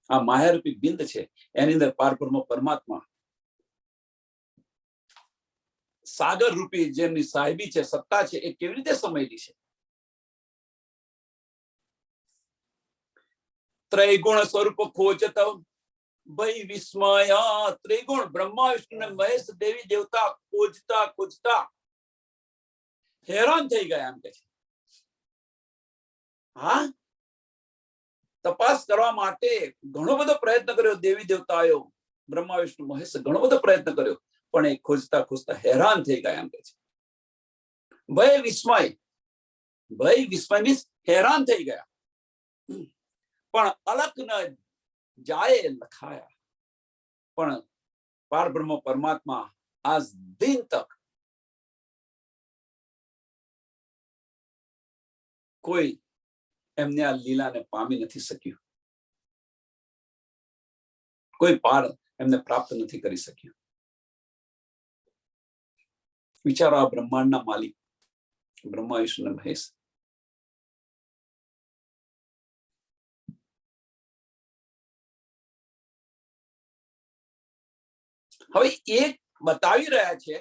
આ માયારૂપી બિંદ છે, એની અંદર પારબ્રહ્મ પરમાત્મા સાગર રૂપી જેમની સાહેબી છે, સત્તા છે, એ કેવી રીતે સમાયેલી છે? ત્રૈગુણ સ્વરૂપ ખોજત ભય વિસ્મય. ત્રિગુણ બ્રહ્મા વિષ્ણુ અને મહેશ દેવી દેવતા ખોજતા ખોજતા હેરાન થઈ ગયા એમ કે છે. હા, તપાસ કરવા માટે ઘણો બધો પ્રયત્ન કર્યો દેવી દેવતાઓ, બ્રહ્મા વિષ્ણુ મહેશ ઘણો બધો પ્રયત્ન કર્યો, પણ એ ખોજતા ખોજતા હેરાન થઈ ગયા એમ કે છે. ભય વિસ્મય, ભય વિસ્મય મીન્સ હેરાન થઈ ગયા. પણ અલક ન જાય લખાયા. પણ પારબ્રહ્મ પરમાત્મા આજ દિન તક કોઈ એમને આ લીલાને પામી નથી શક્યું, કોઈ પાર એમને પ્રાપ્ત નથી કરી શક્યું. વિચારો, આ બ્રહ્માંડના માલિક બ્રહ્મા વિષ્ણુ મહેશ, હવે એક બતાવી રહ્યા છે.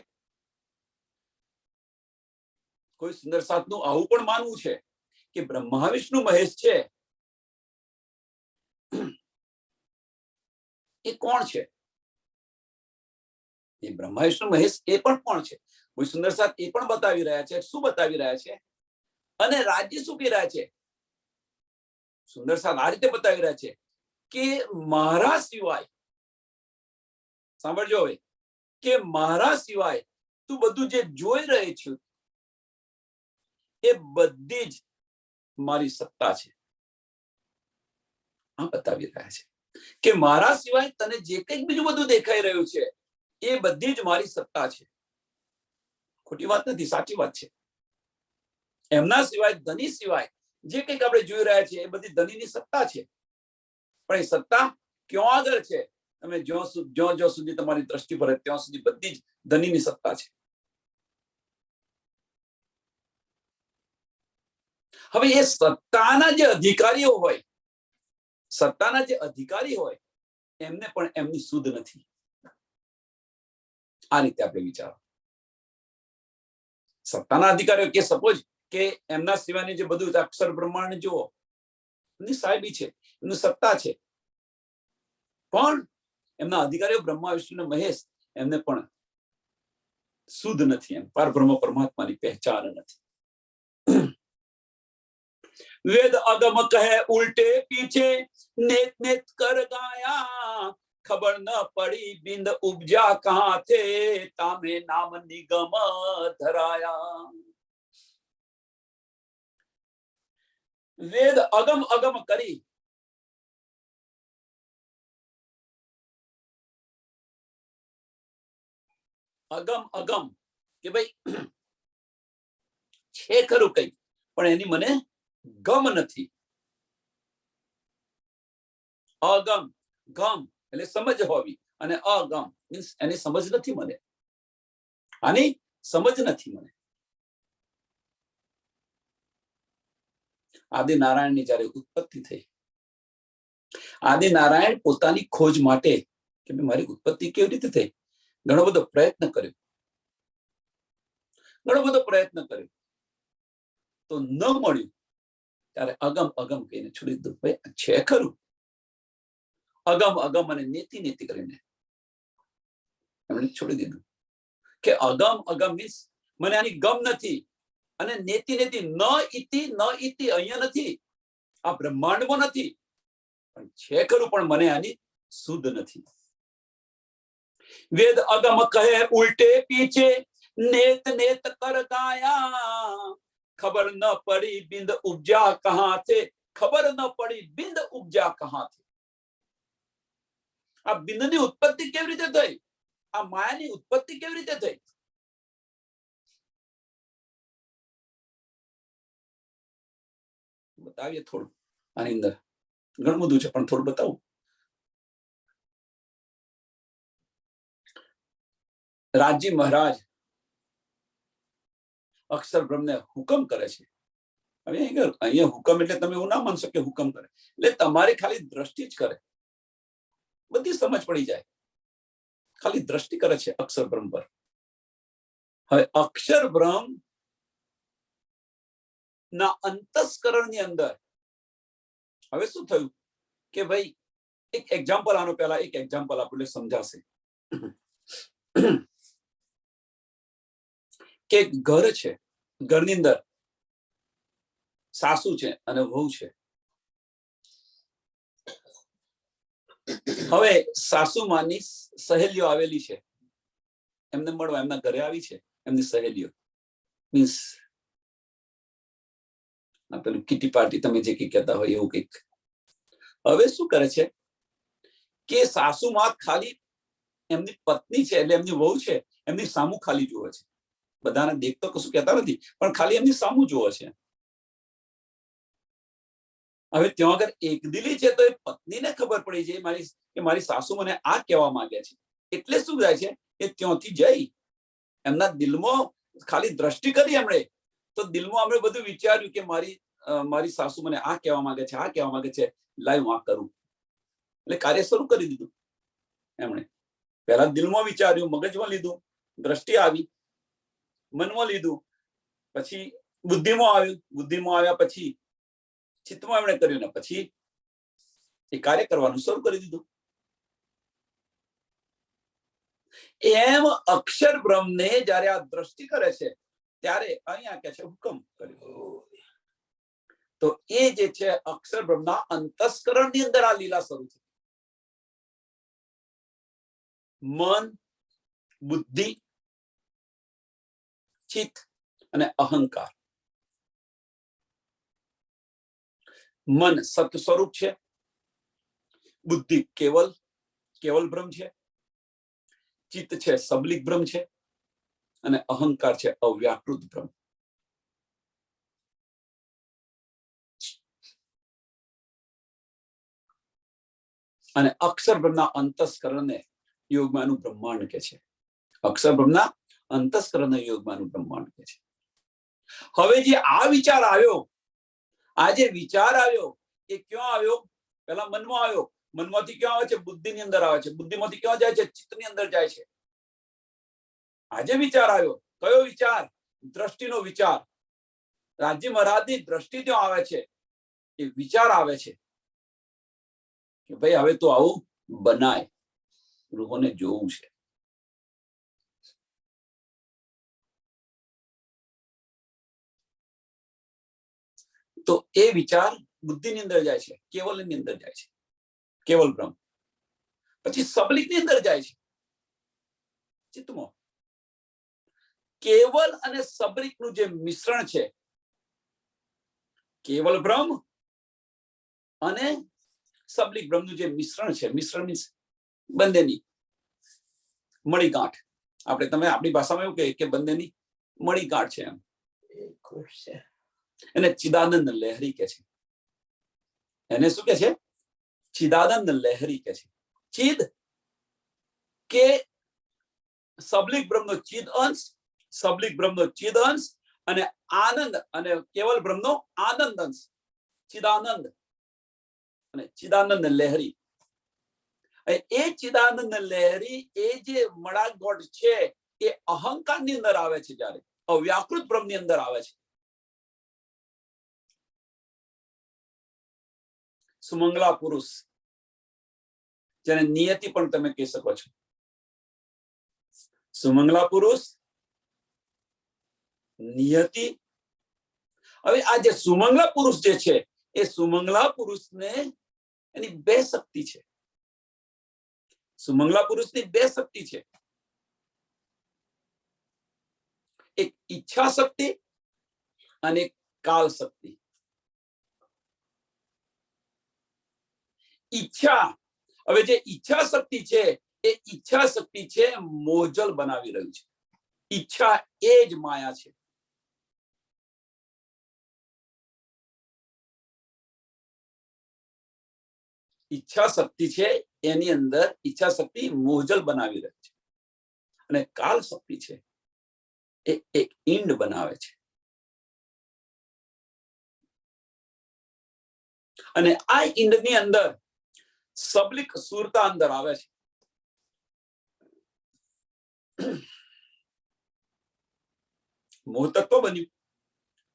કોઈ સુંદર સાથનું આવું પણ માનવું છે કે બ્રહ્મા વિષ્ણુ મહેશ છે એ કોણ છે? એ બ્રહ્મા વિષ્ણુ મહેશ એ પણ કોણ છે? કોઈ સુંદર સાથ એ પણ બતાવી રહ્યા છે. શું બતાવી રહ્યા છે? અને રાજ્ય શું કહી રહ્યા છે? સુંદર સાથ આ રીતે બતાવી રહ્યા છે કે મારા સિવાય, સાંભળજો હવે, કે મારા સિવાય તું બધું જે જોઈ રહી છું એ બધી જ મારી સત્તા છે. આ બતાવી રહ્યા છે કે મારા સિવાય તને જે કંઈક બીજું બધું દેખાઈ રહ્યું છે એ બધી જ મારી સત્તા છે. ખોટી વાત નથી, સાચી વાત છે. એમના સિવાય, ધની સિવાય જે કંઈક આપણે જોઈ રહ્યા છીએ એ બધી ધનીની સત્તા છે. પણ એ સત્તા ક્યાં આગળ છે? તમે જ્યાં સુધી તમારી દ્રષ્ટિ પડે ત્યાં સુધી બધી જ ધનીની સત્તા છે. હવે એ સત્તાના જે અધિકારીઓ હોય, સત્તાના જે અધિકારી હોય, એમને પણ એમની સુધ નથી. આ રીતે આપણે વિચારો. સત્તાના અધિકારીઓ કે સપોઝ કે એમના સિવાયની જે બધું અક્ષર બ્રહ્માંડ જુઓ, એમની સાહેબી છે, એમની સત્તા છે, પણ એમના અધિકારીઓ બ્રહ્મા વિષ્ણુ મહેશ એમને પણ શુદ્ધ નથી. એમ પરબ્રહ્મ પરમાત્માની પહેચાન નથી. વેદ અગમ કહે ઉલટે પીછે, નેત નેત કર ગાયા, ખબર ન પડી બિંદ ઉપજા કહા થે, તામે નામ નિગમ ધરાયા. વેદ અગમ અગમ કરી, અગમ અગમ કે ભાઈ છે ખરું કઈ, પણ એની મને ગમ નથી. અગમ ગમ એટલે સમજ હોવી, અને અગમ મીન્સ એની સમજ નથી મને, આની સમજ નથી મને. આદિનારાયણની જયારે ઉત્પત્તિ થઈ, આદિનારાયણ પોતાની ખોજ માટે કે મારી ઉત્પત્તિ કેવી રીતે થઈ, ઘણો બધો પ્રયત્ન કર્યો, તો ન મળ્યું ત્યારે અગમ અગમ કહીને છોડી દીધું. ભાઈ છે ખરું, અગમ અગમ અને નેતિ નેતિ કરીને એમણે છોડી દીધું કે અગમ અગમ મીન્સ મને આની ગમ નથી, અને નેતિ નેતિ ન ઇતિ અહીંયા નથી, આ બ્રહ્માંડમાં નથી, પણ છે ખરું, પણ મને આની શુદ્ધ નથી. વેદ અગમ કહે ઉલ્ટે પીછે, નેત નેત કર ગાયા, ખબર ન પડી બિંદ ઉપજા કહાં સે, ખબર ન પડી બિંદ ઉપજા કહાં સે. આ બિંદની ઉત્પત્તિ કેવી રીતે થઈ, આ માયાની ઉત્પત્તિ કેવી રીતે થઈ? બતાવીએ થોડું, આની અંદર ઘણું બધું છે, પણ થોડું બતાવું. રાજજી મહારાજ અક્ષર બ્રહ્મને હુકમ કરે છે. હવે અહીંયા હુકમ એટલે તમે એવું ના માનશો કે હુકમ કરે, એટલે તમારી ખાલી દ્રષ્ટિ જ કરે, બધી સમજ પડી જાય, ખાલી દ્રષ્ટિ કરે છે અક્ષર બ્રહ્મ પર. હવે અક્ષર બ્રહ્મ ના અંતસ્કરણની અંદર હવે શું થયું કે ભાઈ એક એક્ઝામ્પલ, આનો પહેલા એક એક્ઝામ્પલ આપણે સમજાશે કે ઘર છે, ઘરની અંદર સાસુ છે અને વહુ છે. હવે સાસુમાની સહેલીઓ આવેલી છે, એમને મળવા એમના ઘરે આવી છે, એમની સહેલીઓ મીન્સ પેલું કિટી પાર્ટી તમે જે કઈ કહેતા હોય એવું કઈક. હવે શું કરે છે કે સાસુમાં ખાલી એમની પત્ની છે એટલે એમની વહુ છે, એમની સામું ખાલી જુએ છે, બધાને દેખતો કશું કહેતા નથી, પણ ખાલી એમની સામું જુએ છે. હવે ત્યાં આગળ એક દિલી છે, તો એ પત્નીને ખબર પડી જાય કે મારી સાસુ મને આ કહેવા માંગે છે, એટલે શું થાય છે એ ત્યાંથી જઈ એમના દિલમાં ખાલી દ્રષ્ટિ કરી એમણે, તો દિલમાં આપણે બધું વિચાર્યું કે મારી સાસુ મને આ કહેવા માંગે છે, આ કહેવા માંગે છે, લાવ હું આ કરું. એટલે કાર્ય શરૂ કરી દીધું એમણે. પહેલા દિલમાં વિચાર્યું, મગજમાં લીધું, દ્રષ્ટિ આવી, મનમાં લીધું, પછી બુદ્ધિમાં આવ્યું, બુદ્ધિમાં આવ્યા પછી ચિત્તમાં એમણે કર્યું, ને પછી એ કાર્ય કરવાનું શરૂ કરી દીધું. એમ અક્ષર બ્રહ્મને જયારે આ દ્રષ્ટિ કરે છે ત્યારે અહીંયા કે છે હુકમ કર્યો. તો એ જે છે અક્ષર બ્રહ્મના અંતસ્કરણની અંદર આ લીલા શરૂ થઈ. મન, બુદ્ધિ, ચિત્ત અને અહંકાર. મન સત સ્વરૂપ છે, બુદ્ધિ કેવલ બ્રહ્મ છે, ચિત્ત છે સબલિક બ્રહ્મ છે, અને અહંકાર છે અવ્યાકૃત બ્રહ્મ. અને અક્ષર બ્રહ્મના અંતસ્કરણને યોગમાનું બ્રહ્માંડ કે છે. અક્ષર બ્રહ્મના અંતસ્કરણ યોગમાનું બ્રહ્માંડ કે છે. હવે જે આ વિચાર આવ્યો, આ જે વિચાર આવ્યો એ ક્યાં આવ્યો? પેલા મનમાં આવ્યો, મનમાંથી ક્યાં આવે છે? બુદ્ધિની અંદર આવે છે, બુદ્ધિમાંથી ક્યાં જાય છે? ચિત્તની અંદર જાય છે. આજે વિચાર આવ્યો, કયો વિચાર? દ્રષ્ટિનો વિચાર. રાજજી મહારાજની દ્રષ્ટિ ત્યાં આવે છે, એ વિચાર આવે છે કે ભાઈ હવે તો આવું બનાય, ગૃહોને જોવું છે. તો એ વિચાર બુદ્ધિની અંદર જાય છે, કેવલની અંદર જાય છે, કેવલ બ્રહ્મ. પછી સબલિકની અંદર જાય છે, ચિત્તમાં. કેવલ અને સબલિકનું જે મિશ્રણ છે, કેવલ બ્રહ્મ અને સબલિક બ્રહ્મનું જે મિશ્રણ છે, મિશ્રણ મીન્સ બંનેની મળીગાંઠ. તમે આપણી ભાષામાં એવું કહીએ કે બંનેની મળીગાંઠ છે, એમ એને ચિદાનંદ લહેરી કે છે. એને શું કે છે? ચિદાનંદ લહેરી કે છે. ચિદ કે સબલિક બ્રહ્મનો ચિદ અંશ, સબલિક બ્રહ્મનો ચિદ અંશ અને આનંદ અને કેવલ બ્રહ્મનો આનંદ અંશ, ચિદાનંદ અને ચિદાનંદ લહેરી. એ ચિદાનંદ લહેરી એ જે મળાગોટ છે એ અહંકારની અંદર આવે છે, જ્યારે અવ્યાકૃત બ્રહ્મની અંદર આવે છે. સુમંગલા પુરુષ, જેને નિયતિ પણ તમે કહી શકો છો. સુમંગલા પુરુષ, નિયતિ. હવે આ જે સુમંગલા પુરુષ જે છે એ સુમંગલા પુરુષને એની બે શક્તિ છે. સુમંગલા પુરુષની બે શક્તિ છે, એક ઈચ્છા શક્તિ અને એક કાલ શક્તિ. ઈચ્છા, હવે જે ઈચ્છા શક્તિ છે એ ઈચ્છા શક્તિ છે મોજલ બનાવી રહ્યું છે. ઈચ્છા એ જ માયા છે. ઈચ્છા શક્તિ છે એની અંદર ઈચ્છા શક્તિ મોજલ બનાવી રહી છે, અને કાલ શક્તિ છે એ એક ઈંડ બનાવે છે. અને આ ઈંડની અંદર સબલિક સુરતા અંદર આવે છે. મૂળ તત્વ બન્યું,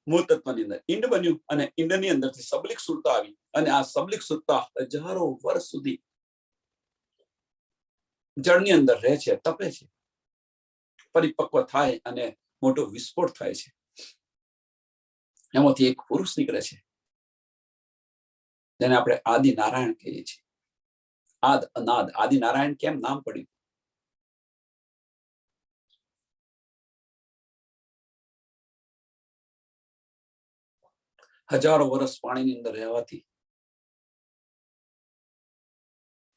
મૂળ તત્વની અંદર ઈંડ બન્યું અને ઈંડની અંદરથી સબલિક સુરતા આવી, અને આ સબલિક સુરતા હજારો વર્ષ સુધી જળની અંદર રહે છે, તપે છે, પરિપક્વ થાય અને મોટો વિસ્ફોટ થાય છે. એમાંથી એક પુરુષ નીકળે છે, જેને આપણે આદિ નારાયણ કહીએ છીએ. આદ અનાદ આદિ નારાયણ કેમ નામ પડ્યું? હજારો વર્ષ પાણીની અંદર રહેવાથી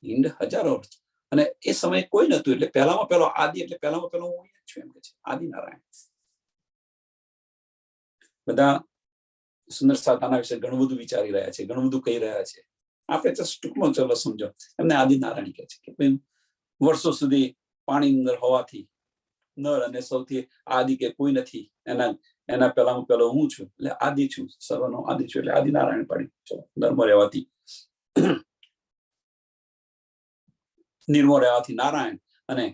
ઈંડ હજારો વર્ષ, અને એ સમયે કોઈ નતું, એટલે પહેલામાં પહેલો આદિ, એટલે પહેલામાં પહેલો હું છું એમ કે છે આદિ નારાયણ. બધા સુંદર સાતાના વિશે ઘણું બધું વિચારી રહ્યા છે, ઘણું બધું કહી રહ્યા છે. આપણે જસ્ટ ટૂંકમાં ચલો સમજો, એમને આદિ નારાયણ કહે છે કે વર્ષો સુધી પાણી અંદર હોવાથી નર અને સૌથી આદિ કે કોઈ નથી, એના પહેલામાં પહેલો હું છું, એટલે આદિ છું, સર્વનો આદિ છું, એટલે આદિ નારાયણ પાડી. ચલો, ધર્મ રહેવાથી, નિર્મળ રહેવાથી નારાયણ, અને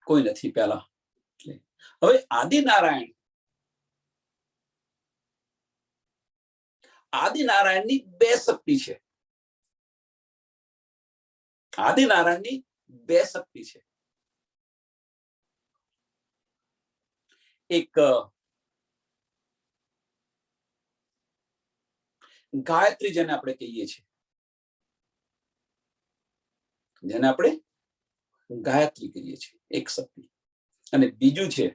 કોઈ નથી પહેલા. હવે આદિ નારાયણ, આદિનારાયણની બે શક્તિ છે. આદિનારાયણની બે શક્તિ છે. એક ગાયત્રી, જેને આપણે કહીએ છીએ, જેને આપણે ગાયત્રી કહીએ છીએ, એક શક્તિ. અને બીજું છે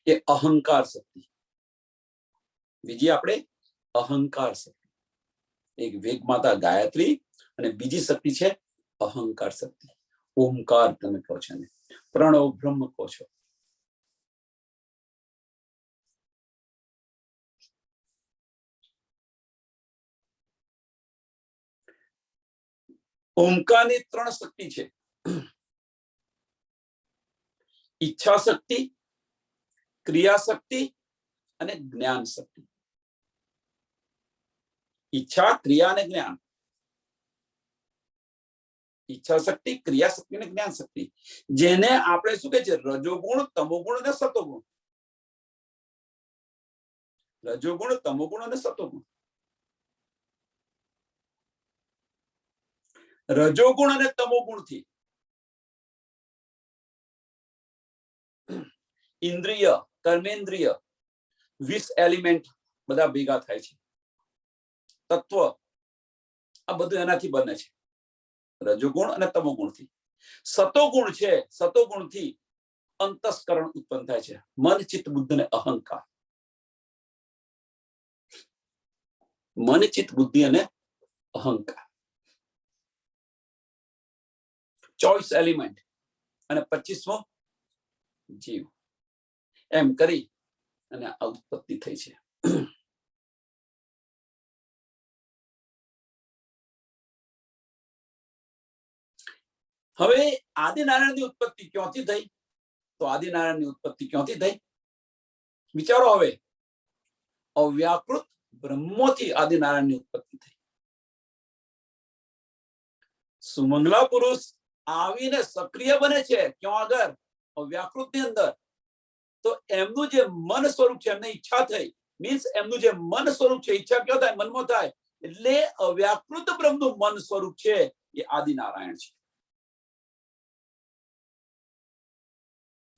એ અહંકાર શક્તિ. બીજી આપણે અહંકાર શક્તિ. એક વેગ માતા ગાયત્રી અને બીજી શક્તિ છે અહંકાર શક્તિ. ઓમકાર તમે કહો છો, ને પ્રણવ બ્રહ્મ કહો છો. ઓમકારની ત્રણ શક્તિ છે: ઈચ્છા શક્તિ, ક્રિયા શક્તિ અને જ્ઞાન શક્તિ. ઈચ્છા, ક્રિયા અને જ્ઞાન. ઈચ્છા શક્તિ, ક્રિયા શક્તિ અને જ્ઞાન શક્તિ, જેને આપણે શું કહે છે? રજોગુણ, તમોગુણ અને સતોગુણ. રજોગુણ, તમોગુણ અને સતોગુણ. રજોગુણ અને તમોગુણ થી ઇન્દ્રિય, કર્મેન્દ્રિય, 20 એલિમેન્ટ બધા ભેગા થાય છે. તત્વ, આ બધું એનાથી બને છે, રજોગુણ અને તમોગુણ થી. સતોગુણ છે, સતોગુણ થી અંતસ્કરણ ઉત્પન્ન થાય છે, મન, ચિત્ત, બુદ્ધિ અને અહંકાર. મન, ચિત્ત, બુદ્ધિ અને અહંકાર, 24 એલિમેન્ટ અને 25મો જીવ, એમ કરી અને આ ઉત્પત્તિ થઈ છે. હવે આદિનારાયણની ઉત્પત્તિ ક્યાંથી થઈ? તો આદિનારાયણની ઉત્પત્તિ ક્યાંથી થઈ? વિચારો. હવે અવ્યાકૃત બ્રહ્મોથી આદિનારાયણની ઉત્પત્તિ થઈ. સુમંગલા પુરુષ આવીને સક્રિય બને છે ક્યાં આગળ? અવ્યાકૃતની અંદર. તો એમનું જે મન સ્વરૂપ છે, એમને ઈચ્છા થઈ, મીન્સ એમનું જે મન સ્વરૂપ છે, ઈચ્છા ક્યાં થાય? મનમાં થાય. એટલે અવ્યાકૃત બ્રહ્મનું મન સ્વરૂપ છે એ આદિનારાયણ છે.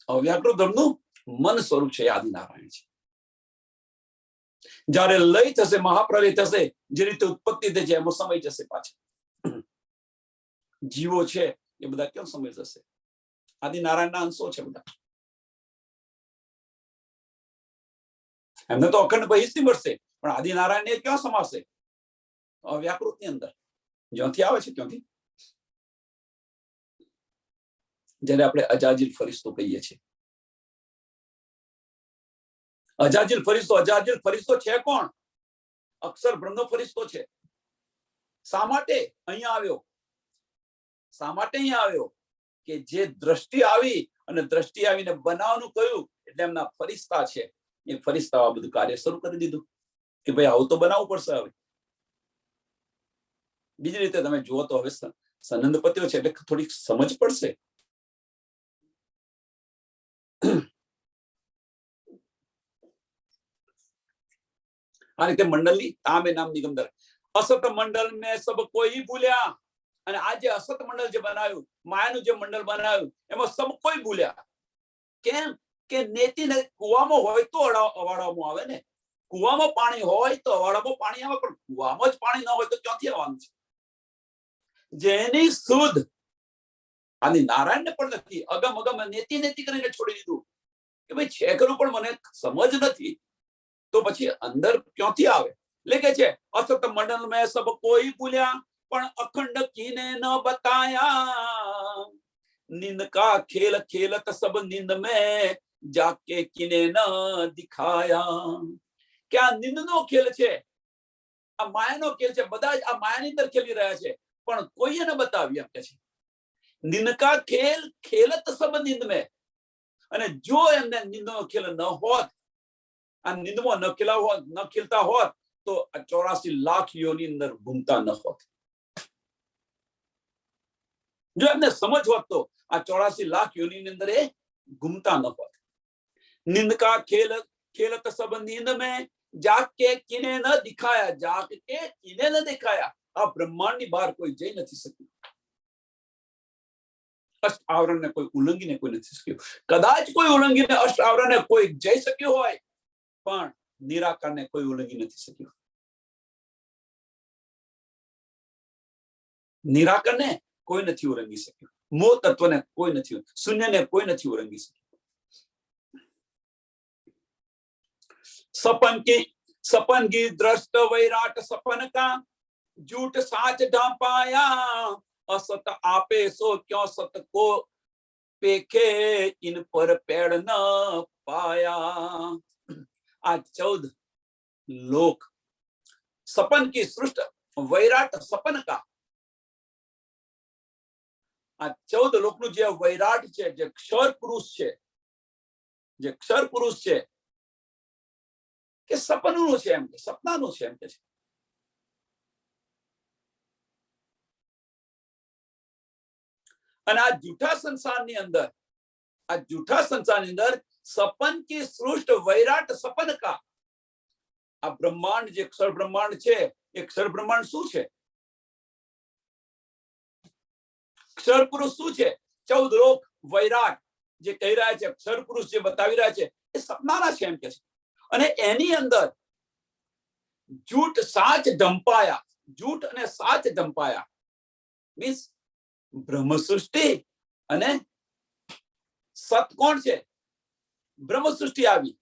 અવ્યાકૃત બ્રહ્મનું મન સ્વરૂપ છે આદિનારાયણ છે. જ્યારે લય થશે, મહાપ્રલય થશે, જે રીતે ઉત્પત્તિ થઈ છે એમાં સમય જશે. પાછળ જીવો છે એ બધા કેમ સમય જશે? આદિનારાયણના અંશો છે બધા. એમને તો અખંડ બહિષ્ઠી મળશે, પણ આદિનારાયણ ને ક્યાં સમાશે? અવ્યાકૃત ની અંદર જ્યાંથી આવે છે ત્યાંથી. જેને આપણે અજાજીલ ફરિશ્તો કહીએ છીએ. અજાજીલ ફરિશ્તો છે કોણ? અક્ષર બ્રહ્મનો ફરિશ્તો છે. શા માટે અહીંયા આવ્યો? શા માટે અહીંયા આવ્યો? કે જે દ્રષ્ટિ આવી અને દ્રષ્ટિ આવીને બનાવવાનું કહ્યું, એટલે એમના ફરિશ્તા છે. એ ફરિશ્તા આ બધું કાર્ય શરૂ કરી દીધું કે ભાઈ આવું તો બનાવવું પડશે. હવે બીજી રીતે તમે જુઓ તો હવે સનંદ પત્યો છે એટલે થોડીક સમજ પડશે. આ રીતે મંડળની તામે નામ નિગમદર અસત મંડળ મેં સબ કોઈ ભૂલ્યા. અને આ જે અસત મંડળ જે બનાવ્યું, માયાનું જે મંડળ બનાવ્યું, એમાં સબ કોઈ ભૂલ્યા. કેમ? કે નેતિ ને કુવામાં હોય તો અવાડામાં આવે ને. કુવામાં પાણી હોય તો અવાડામાં પાણી આવે, પણ કુવામાં જ પાણી ન હોય તો ક્યાંથી આવવાનું છે? જેની સુધ આની નારાયણ ને પણ નથી. અગમ નેતિ કરીને છોડી દીધું કે ભાઈ છે ખરું, પણ મને સમજ નથી. તો પછી અંદર ક્યાંથી આવે? લેખે છે અસત મંડળ મેં સબ કોઈ ભૂલ્યા, પણ અખંડ કીને ન બતાયા. નિંદ કા ખેલ ખેલત સબ નિંદ મેં જાકે કીને ન દિખાયા. કે આ નિંદ નો ખેલ છે, આ માયાનો ખેલ છે. બધા જ આ માયાની અંદર ખેલી રહ્યા છે, પણ કોઈએ ન બતાવ્યું એમ કે છે. નિંદ કા ખેલ ખેલત સબ નિંદ મેં. અને જો એમને નિંદનો ખેલ ન હોત, આ નિંદમાં ન ખીલતા હોત, તો 84 લાખ યોની અંદર ઘૂમતા ન હોત. જો એમને સમજ હોત તો આ 84 લાખ યોની અંદર એ ઘૂમતા ન હોત. નિંદ કા ખેલ ખેલત સબ નિંદ મેં જાકે કિને ન દિખાયા. જાકે કિને ન દિખાયા. આ બ્રહ્માંડની બહાર કોઈ જઈ નથી શક્યું. અષ્ટ આવરણને કોઈ ઉલ્લંઘીને કોઈ નથી શક્યું. કદાચ કોઈ ઉલ્લંઘીને અષ્ટ આવરણને કોઈ જઈ શક્યું હોય, પણ નિરાકારને કોઈ ઉલ્લંઘી નથી શક્યું. નિરાકરને કોઈ નથી ઉલ્લંઘી શક્યું. મોહ તત્વને કોઈ નથી, શૂન્યને કોઈ નથી ઉલ્લંઘી શક્યું. सपन की दृष्ट वैराट सपन का झूठ साच ढांपाया. असत आपे सो क्यों सत को पेखे इन पर पेड़ न पाया. आज 14 लोक सपन की सृष्ट वैराट सपन का. આ 14 લોકનું જે વૈરાટ છે, જે ક્ષર પુરુષ છે, જે ક્ષર પુરુષ છે, કે સપનનું છે, એમ કે સપનાનું છે, એમ કે છે. અને આ જૂઠા સંસારની અંદર, આ જૂઠા સંસારની અંદર સપન की सृष्ट वैराट सपन का. આ બ્રહ્માંડ જે અક્ષર બ્રહ્માંડ છે, એ અક્ષર બ્રહ્માંડ શું છે? અક્ષર પુરુષ શું છે? 14 લોક વૈરાટ જે કહી રહ્યા છે, અક્ષર પુરુષ જે બતાવી રહ્યા છે, એ સપનાના છે, એમ કે છે. અને એની અંદર જૂઠ સાચ ઢંપાયા. જૂઠ અને સાચ ઢંપાયા મીન્સ બ્રહ્મ સૃષ્ટિ અને સત કોણ છે? બ્રહ્મ સૃષ્ટિ આવી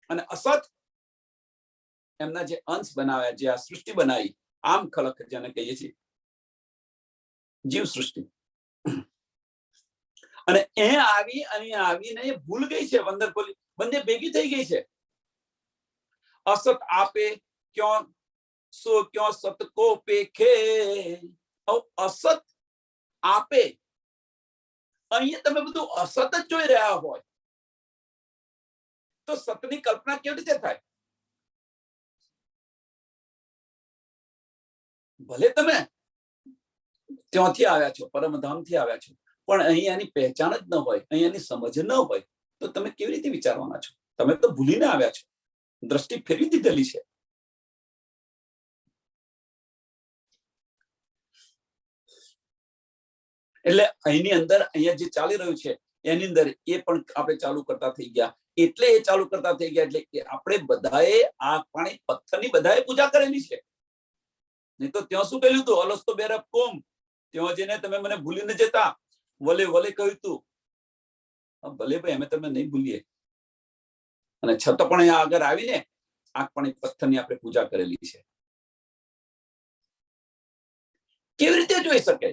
અને અસત એમના જે અંશ બનાવ્યા, જે આ સૃષ્ટિ બનાવી, આમ ખલક જેને કહીએ છીએ, જીવ સૃષ્ટિ. અને એ આવી અને આવીને ભૂલ ગઈ છે. વંદર બોલી બંને ભેગી થઈ ગઈ છે. असत आपे क्यों सो क्यों सत को पेखे. असत आपे અહીંયા તમે બધું અસત જ જોઈ રહ્યા હોય તો સતની કલ્પના કેવી રીતે થાય? ભલે તમે ત્યાંથી આવ્યા છો, પરમધામથી આવ્યા છો, પણ અહીંયાની પહેચાન જ ન હોય, અહીંયાની સમજ ન હોય તો તમે કેવી રીતે વિચારવાના છો? તમે તો ભૂલીને આવ્યા છો, દ્રષ્ટિ ફેરવી દીધેલી છે. એટલે અહીંની અંદર અહીંયા જે ચાલી રહ્યું છે એની અંદર એ પણ આપણે ચાલુ કરતા થઈ ગયા. એટલે એ ચાલુ કરતા થઈ ગયા એટલે કે આપણે બધાએ આ પાણી પથ્થરની બધાએ પૂજા કરેલી છે. નહીં તો ત્યાં શું કહ્યું હતું? અલસ્તો બેરબ કોમ. ત્યાં જઈને તમે મને ભૂલી ન જતા. વલે વલે કહ્યું તું. ભલે ભાઈ અમે તમે નહીં ભૂલીએ, અને છતાં પણ અહીંયા આગળ આવીને આંખ પાણી પથ્થરની આપણે પૂજા કરેલી છે. કેવી રીતે જોઈ શકે?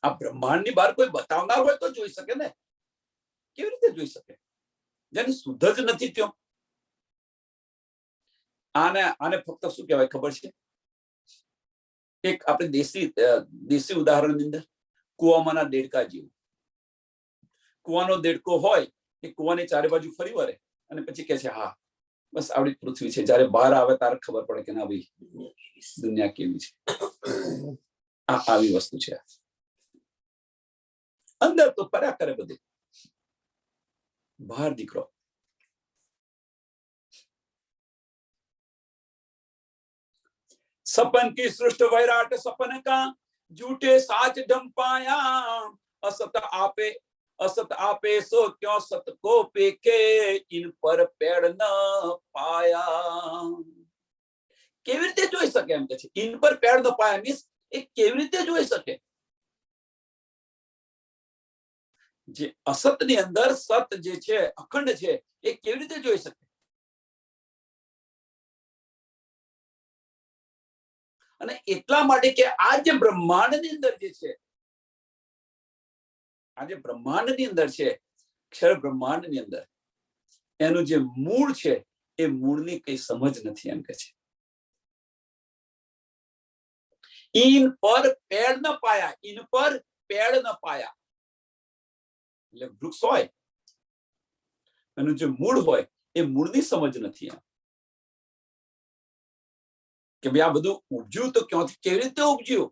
આ બ્રહ્માંડની બહાર કોઈ બતાવનાર હોય તો જોઈ શકે ને. કેવી રીતે જોઈ શકે જેની શુદ્ધ જ નથી? ત્યાં આને ફક્ત શું કહેવાય ખબર છે? એક આપણે દેશી ઉદાહરણની અંદર કુવામાંના દેડકા જેવું. કુવાનો દેડકો હોય એ કુવાની ચારે બાજુ ફરી વળે અને પછી કહે છે હા બસ આવડી પૃથ્વી છે. જયારે બહાર આવે ત્યારે ખબર પડે કે ના ભાઈ દુનિયા કેવી છે. આ આવી વસ્તુ છે. અંદર તો ફર્યા કરે બધે, બહાર દીકરો. सपन की सृष्ट वैराट सपन का झूठे साच ढंपाया. असत आपे सो क्यों सत को पेखे इन पर पेड़ न पाया. કેવી રીતે જોઈ શકે એમ કે છે ઇન પર પેડ ન પાયા મીન્સ એ કેવી રીતે જોઈ શકે? જે અસત ની અંદર સત જે છે અખંડ છે એ કેવી રીતે જોઈ શકે? અને એટલા માટે કે આ જે બ્રહ્માંડની અંદર જે છે, આ જે બ્રહ્માંડની અંદર છે, ક્ષર બ્રહ્માંડની અંદર એનું જે મૂળ છે એ મૂળની કઈ સમજ નથી એમ કે છે. ઈન પર પેડ ન પાયા. ઈન પર પેડ ન પાયા એટલે વૃક્ષ હોય એનું જે મૂળ હોય એ મૂળની સમજ નથી એમ કે ભાઈ આ બધું ઉપજ્યું તો ક્યાંથી કેવી રીતે ઉપજ્યું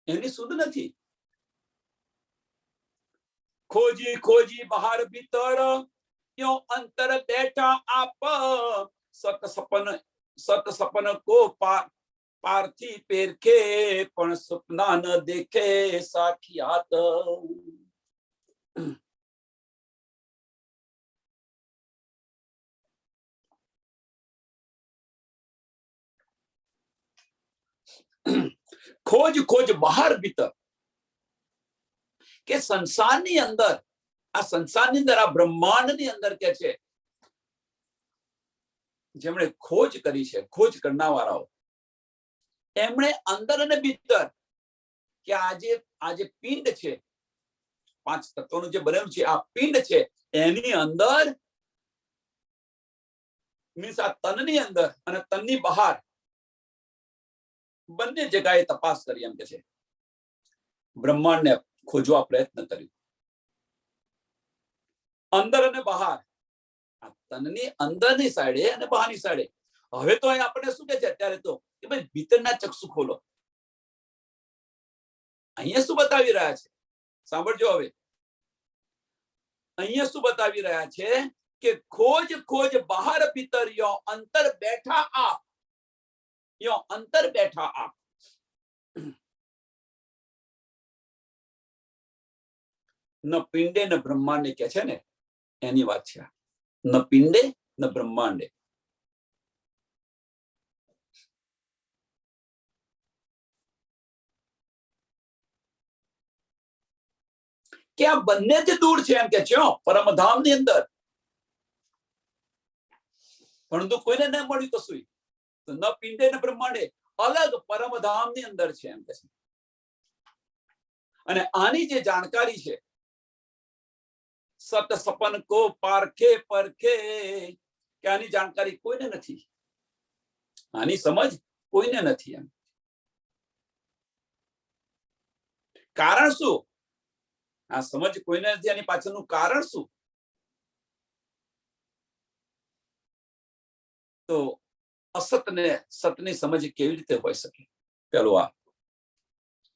એની સુધ નથી. खोजी खोजी बाहर भीतर क्यों अंतर बैठा आप. सत सपन को पार्थी पेरखे पण सपना न देखे साखियात. खोज खोज बाहर भीतर કે સંસારની અંદર, આ સંસારની અંદર, આ બ્રહ્માંડની અંદર કે છે જેમણે ખોજ કરી છે, ખોજ કરનારાઓ એમણે અંદર અને ભીતર કે આજે પિંડ છે, 5 તત્વોનું જે બનેલું છે આ પિંડ છે એની અંદર મીન્સ આ તનની અંદર અને તનની બહાર બંને જગ્યાએ તપાસ કરી એમ કે છે. બ્રહ્માંડને ખોજવા પ્રયત્ન કર્યો અંદર અને બહાર, આ તનની અંદરની સાઈડે અને બહારની સાઈડે. હવે તો અહીં આપણે શું કે છે અત્યારે તો કે ભાઈ ભીતરના ચક્ષુ ખોલો. અહીંયા શું બતાવી રહ્યા છે સાંભળજો. હવે અહીંયા શું બતાવી રહ્યા છે કે ખોજ ખોજ બહાર ભીતર યો અંતર બેઠા આપ. યો અંતર બેઠા આપ. ન પિંડે ન બ્રહ્માંડે કે છે ને એની વાત છે. ન પિંડે ન બ્રહ્માંડે. કે આ બંને જ દૂર છે એમ કે છે પરમધામની અંદર. પરંતુ કોઈને ન મળ્યું કશું. તો ન પિંડે ન બ્રહ્માંડે અલગ પરમધામની અંદર છે એમ કે છે. અને આની જે જાણકારી છે સત સપન કો પારખે પરખે કે આની જાણકારી કોઈને નથી, આની સમજ કોઈને નથી એમ. કારણ શું? આ સમજ કોઈને નથી, આની પાછળનું કારણ શું? તો અસત ને સતની સમજ કેવી રીતે હોઈ શકે? પેલું આ.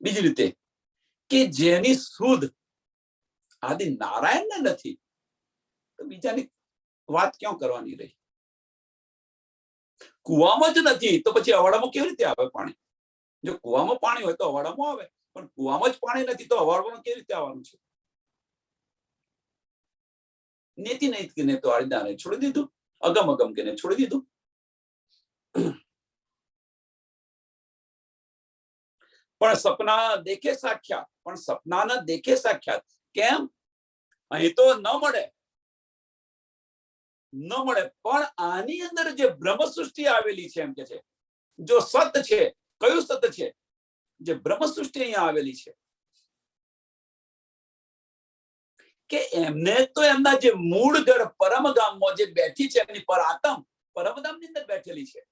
બીજી રીતે કે જેની શુદ્ધ આદિ નારાયણ ને નથી, તો બીજાની વાત ક્યાં કરવાની રહી? કુવામાં જ નથી તો પછી અવાડામાં કેવી રીતે આવે પાણી? જો કુવામાં પાણી હોય તો અવાડામાં આવે, પણ કુવામાં જ પાણી નથી તો અવાડવામાં કેવી રીતે આવવાનું છે? નેતિ નહીં કે તો આડીદાને છોડી દીધું, અગમ અગમ કે છોડી દીધું. પણ સપના દેખે સાક્ષાત, પણ સપનાના દેખે સાક્ષાત કેમ? અહીં તો ન મળે, પણ આની અંદર જે બ્રહ્મ સૃષ્ટિ આવેલી છે, એમ કે છે જો સત છે, કયું સત છે? જે બ્રહ્મ સૃષ્ટિ અહીંયા આવેલી છે, કે એમને તો એમના જે મૂળ ગઢ પરમધામમાં જે બેઠી છે, એમની પર આત્મ પરમધામની અંદર બેઠેલી છે.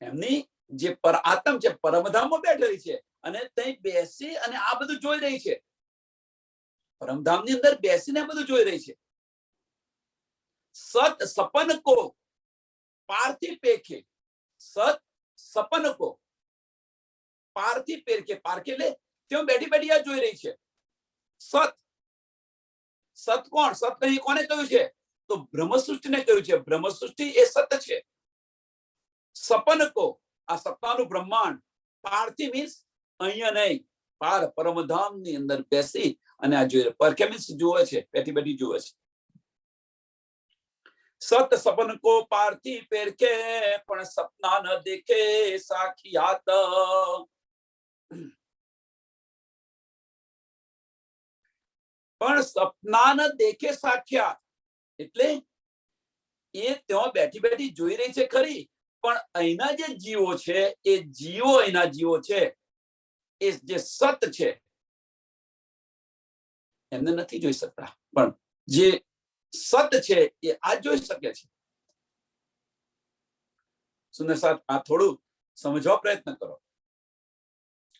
એમની જે પર આત્મ છે પરમધામમાં બેઠેલી છે, અને ત્યાં બેસી અને આ બધું જોઈ રહી છે. પરમધામની અંદર બેસીને બધું જોઈ રહી છે. સત સપન કો પાર્થિવ પેખે, સત સપન કો પાર્થિવ પેખે, પારખે લે ત્યાં બેઠી બેઠી આ જોઈ રહી છે. સત, સત કોણ? સત અહીં કોને કહ્યું છે? તો બ્રહ્મ સૃષ્ટિને કહ્યું છે. બ્રહ્મ સૃષ્ટિ એ સત છે. સપન કો, આ સપનાનું બ્રહ્માંડ, પાર્થિવ મીન્સ અહીંયા નહીં, પાર પરમધામ ની અંદર બેસી અને આ જોઈ પરખે મીન્સ જોવે છે, બેઠી બેઠી જોવે છે. સત સપન કો પાર્થિવ પેરખે, પણ સપના ન દેખે સાખિયાત. પણ સપના ન દેખે સાખ્યાત એટલે એ ત્યાં બેઠી બેઠી જોઈ રહી છે ખરી, પણ અહીંના જે જીવો છે, એ જીવો અહીંના જીવો છે, એ જે સત છે એમને નથી જોઈ શકતા, પણ જે સત છે એ આ જોઈ શકે છે. સુંદર સાહેબ, આ થોડું સમજવા પ્રયત્ન કરો.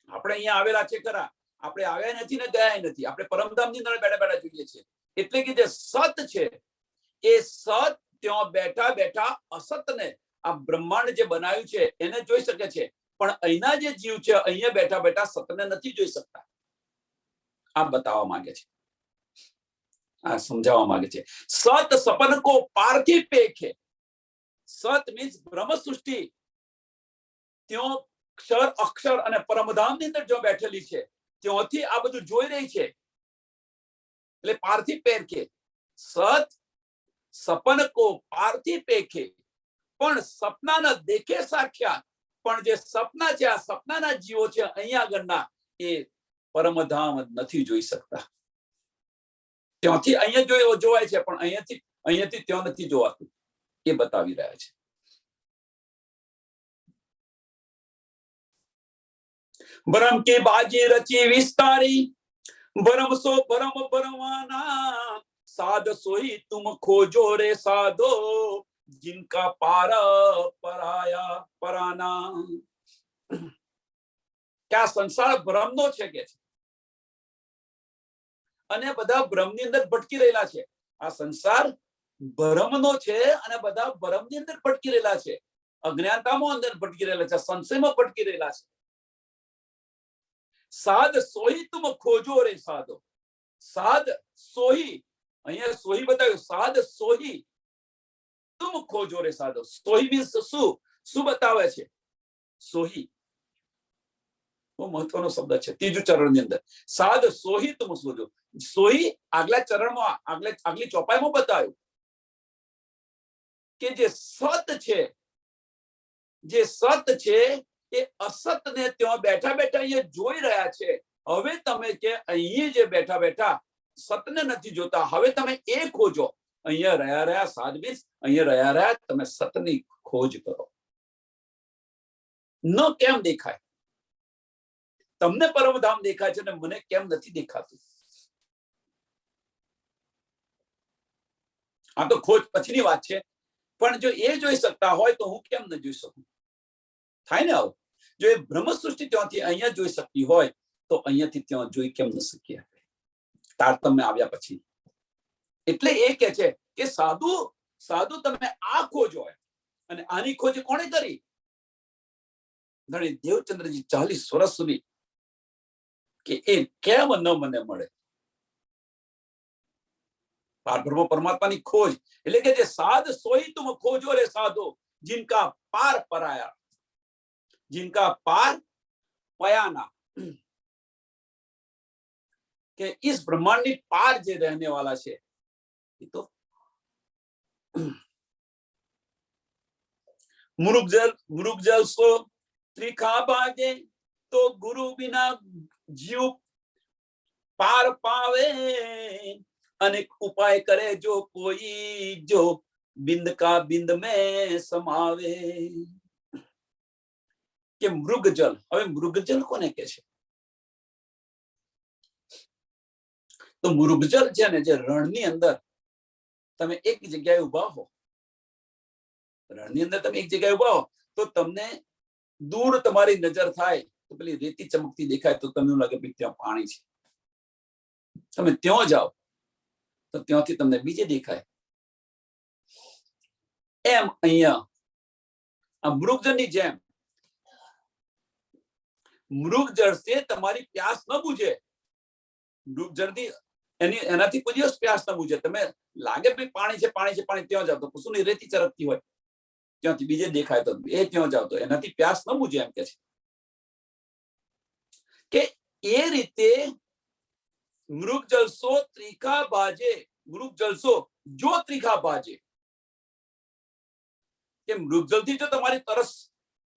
આપણે અહીંયા આવેલા છે ખરા, આપણે આવ્યા નથી ને ગયા નથી, આપણે પરમધામની અંદર બેઠા બેઠા જોઈએ છીએ. એટલે કે જે સત છે એ સત ત્યાં બેઠા બેઠા અસતને, આ બ્રહ્માંડ જે બનાવ્યું છે એને જોઈ શકે છે, પણ અહીંના જે જીવ છે અહીંયા બેઠા બેઠા સતને નથી જોઈ શકતા. આ બતાવવા માંગે છે, આ સમજાવવા માંગે છે. સત સપન કો પાર્થિવ પેખે, સત મીન્સ બ્રહ્મ સૃષ્ટિ ત્યાં અક્ષર અક્ષર અને પરમધામની અંદર જો બેઠેલી છે, ત્યાંથી આ બધું જોઈ રહી છે. એટલે પાર્થિવ પેખે, સત સપન કો પાર્થિવ પેખે, પણ સપના ન દેખે સાક્ષાત, પણ જે સપના છે, આ સપનાના જીવો છે અહીંયા આગળના, એ પરમધામ નથી જોઈ શકતા. ત્યાંથી અહીંયા જોવાય છે, પણ અહીંયાથી ત્યાં નથી જોવાતું. એ બતાવી રહ્યા છે. બ્રહ્મ કે બાજી રચી વિસ્તારી, બ્રહ્મ સો બ્રહ્મ બ્રહ્માના, સાધ સોઈ તુમ ખોજો રે સાધો, जिनका पार पराया पराना. क्या સંસાર બ્રહ્મનો છે કે છે, અને બધા બ્રહ્મની અંદર ભટકી રહેલા છે. આ સંસાર બ્રહ્મનો છે અને બધા બ્રહ્મની અંદર ભટકી રહેલા છે, અજ્ઞાનતામાં અંદર ભટકી રહેલા છે, સંશયમાં ભટકી રહેલા છે. સાધ સોહી તુમ ખોજો રે સાધો, સાધ સોહી, અહીંયા સોહી બતાવ્યું, સાધ સોહી તુમ ખોજો રે સાધો. સોહી મીન્સ શું બતાવે છે? સોહી બહુ મહત્વનો શબ્દ છે. ત્રીજું ચરણની અંદર સાધ સોહી તુમ શોધો. સોહી આગલા ચરણમાં, આગલી ચોપાઈમાં બતાવ્યું કે જે સત છે, જે સત છે એ અસતને ત્યાં બેઠા બેઠા અહીંયા જોઈ રહ્યા છે. હવે તમે કે અહીં જે બેઠા બેઠા સતને નથી જોતા, હવે તમે એ ખોજો. અહીંયા રહ્યા સાધવીસ, અહીંયા રહ્યા તમે સતની ખોજ કરો. ન કેમ દેખાય? તમને પરમધામ દેખાય છે ને મને કેમ નથી દેખાતું? આ તો ખોજ પછીની વાત છે, પણ જો એ જોઈ શકતા હોય તો હું કેમ ન જોઈ શકું? થાય ને આવું. જો એ બ્રહ્મ સૃષ્ટિ ત્યાંથી અહીંયા જોઈ શકતી હોય તો અહીંયાથી ત્યાં જોઈ કેમ ન શકીએ તારતમ્ય આવ્યા પછી? એટલે એ કે છે કે સાધુ સાધુ તમે આ ખોજો, અને આની ખોજ કોણે કરી? ધણી દેવચંદ્રજી 40 વર્ષ સુધી કે એ કેમ ન મને મળે. પારબ્રહ્મ પરમાત્માની ખોજ એટલે કે જે સાધ સોઈ તુમ ખોજો રે સાધો, जिनका पार पराया, जिनका पार पयाना, કે इस ब्रह्मांड ની पार જે रहने वाला છે એ તો मृगजल सो त्रिखा बाजे, तो गुरु बिना जीव पार पावे, अनेक उपाय करे जो कोई, जो बिंद का बिंद में समावे. કે મૃગજલ, હવે મૃગજલ કોને કહે છે? તો મૃગજલ છે ને, જે રણની અંદર તમે એક જગ્યાએ ઉભા હો, રણની અંદર તમે એક જગ્યાએ ઉભા હો તો તમને દૂર તમારી નજર થાય તો પેલી રેતી ચમકતી દેખાય તો તમને લાગે કે ત્યાં પાણી છે. તમે ત્યાં જાઓ તો ત્યાંથી તમને બીજે દેખાય. એમ અહીંયા આ મૃગજળની જેમ મૃગજળ से તમારી પ્યાસ ન બુਝે. મૃગજળની એનાથી કોઈ દિવસ પ્યાસ ન બુਝે. તમે લાગે ભાઈ પાણી છે પાણી છે પાણી, ત્યાં જાવ તો કુસુમની રેતી ચરકતી હોય, ત્યાંથી બીજે દેખાય તો એ ત્યાં જાવ તો એનાથી પ્યાસ ન બુਝે. એમ કે છે કે એ રીતે મૃગજલ સો ત્રિખા બાજે, મૃગજલ સો જો ત્રિખા બાજે, કે મૃગજલથી જો તમારી તરસ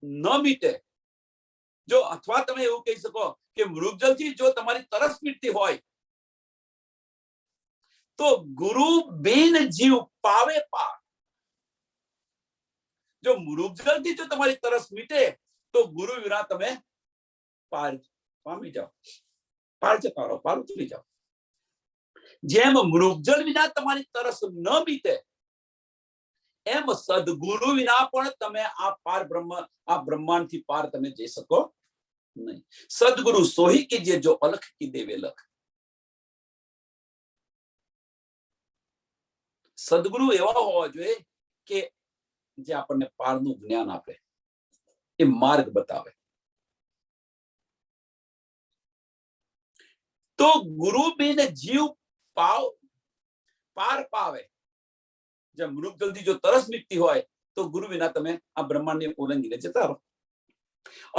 ન મીટે, જો અથવા તમે એવું કહી શકો કે મૃગજલથી જો તમારી તરસ મીટતી હોય તો ગુરુ બિન જીવ પાવે પાર. જો મૃગજલથી જો તમારી તરસ મીટે તો ગુરુ વિના તમે પાર પામી જાઓ, પાર જતા રહો, પાર ઉતરી જાઓ. જેમ મૃગજલ વિના તમારી તરસ ન મીટે એમ સદગુરુ વિના પણ તમે આ પાર બ્રહ્મ, આ બ્રહ્માંડ થી પાર તમે જઈ શકો નહીં. સદગુરુ સોહી કીજે જો અલખ કી દેવે લખ. સદગુરુ એવા હોવા જોઈએ કે જે આપણને પારનું જ્ઞાન આપે, એ માર્ગ બતાવે. તો ગુરુ બિન જીવ પાર પાવે. જે મૃગજલથી જો તરસ મીટતી હોય તો ગુરુ વિના તમે આ બ્રહ્માંડને ઓળંગીને જતા રહો.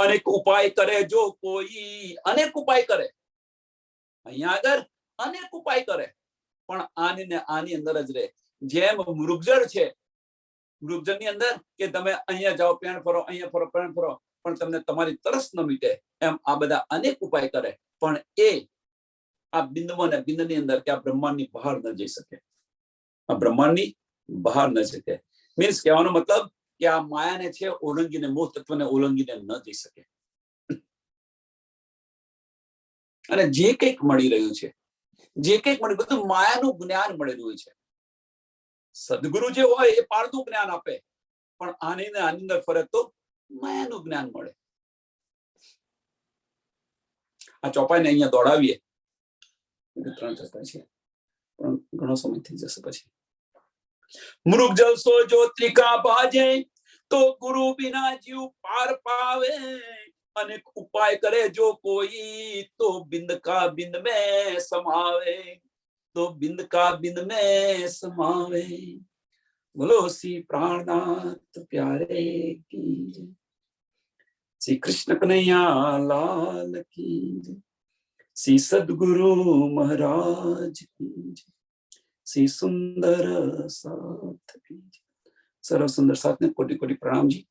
અનેક ઉપાય કરે જો કોઈ, અનેક ઉપાય કરે. અહીંયા આગળ અનેક ઉપાય કરે પણ આની ને આની અંદર જ રહે. જેમ મૃગજળ છે, મૃગજળની અંદર કે તમે અહીંયા જાઓ પેણ ફરો, અહીંયા ફરો પેણ ફરો, પણ તમને તમારી તરસ ન મીટે, એમ આ બધા અનેક ઉપાય કરે પણ એ આ બિંદુમાં ને બિંદુની અંદર કે આ બ્રહ્માંડની બહાર ન જઈ શકે. આ બ્રહ્માંડની બહાર ન શકે. મીન્સ કહેવાનો મતલબ કે આ માયાને છે ઓળંગીને, મોહ તત્વને ઓળંગીને ન જઈ શકે. અને જે કંઈક મળી રહ્યું છે, જે કંઈક મળી, બધું માયાનું જ્ઞાન મળી રહ્યું છે. સદગુરુ જે હોય એ પારનું જ્ઞાન આપે, પણ આની ને આની અંદર ફરે તો માયાનું જ્ઞાન મળે. આ ચોપાઈને અહીંયા દોડાવીએ, 3 ચોપાઈ છે પણ ઘણો સમય થઈ જશે પછી. મૃગજલ સો જો ત્રિકા બાજે, તો ગુરુ બિના જીવ પાર પાવે. अनेक उपाय करे जो कोई, तो बिंद का बिंद में समावे, तो बिंद का बिंद में समावे. बोलो श्री प्राणनाथ प्यारे की, श्री कृष्ण कन्हैया लाल की, श्री सदगुरु महाराज की, श्री सुंदर साथ की. सर्व सुंदर साथ ने कोटि कोटि प्रणाम जी.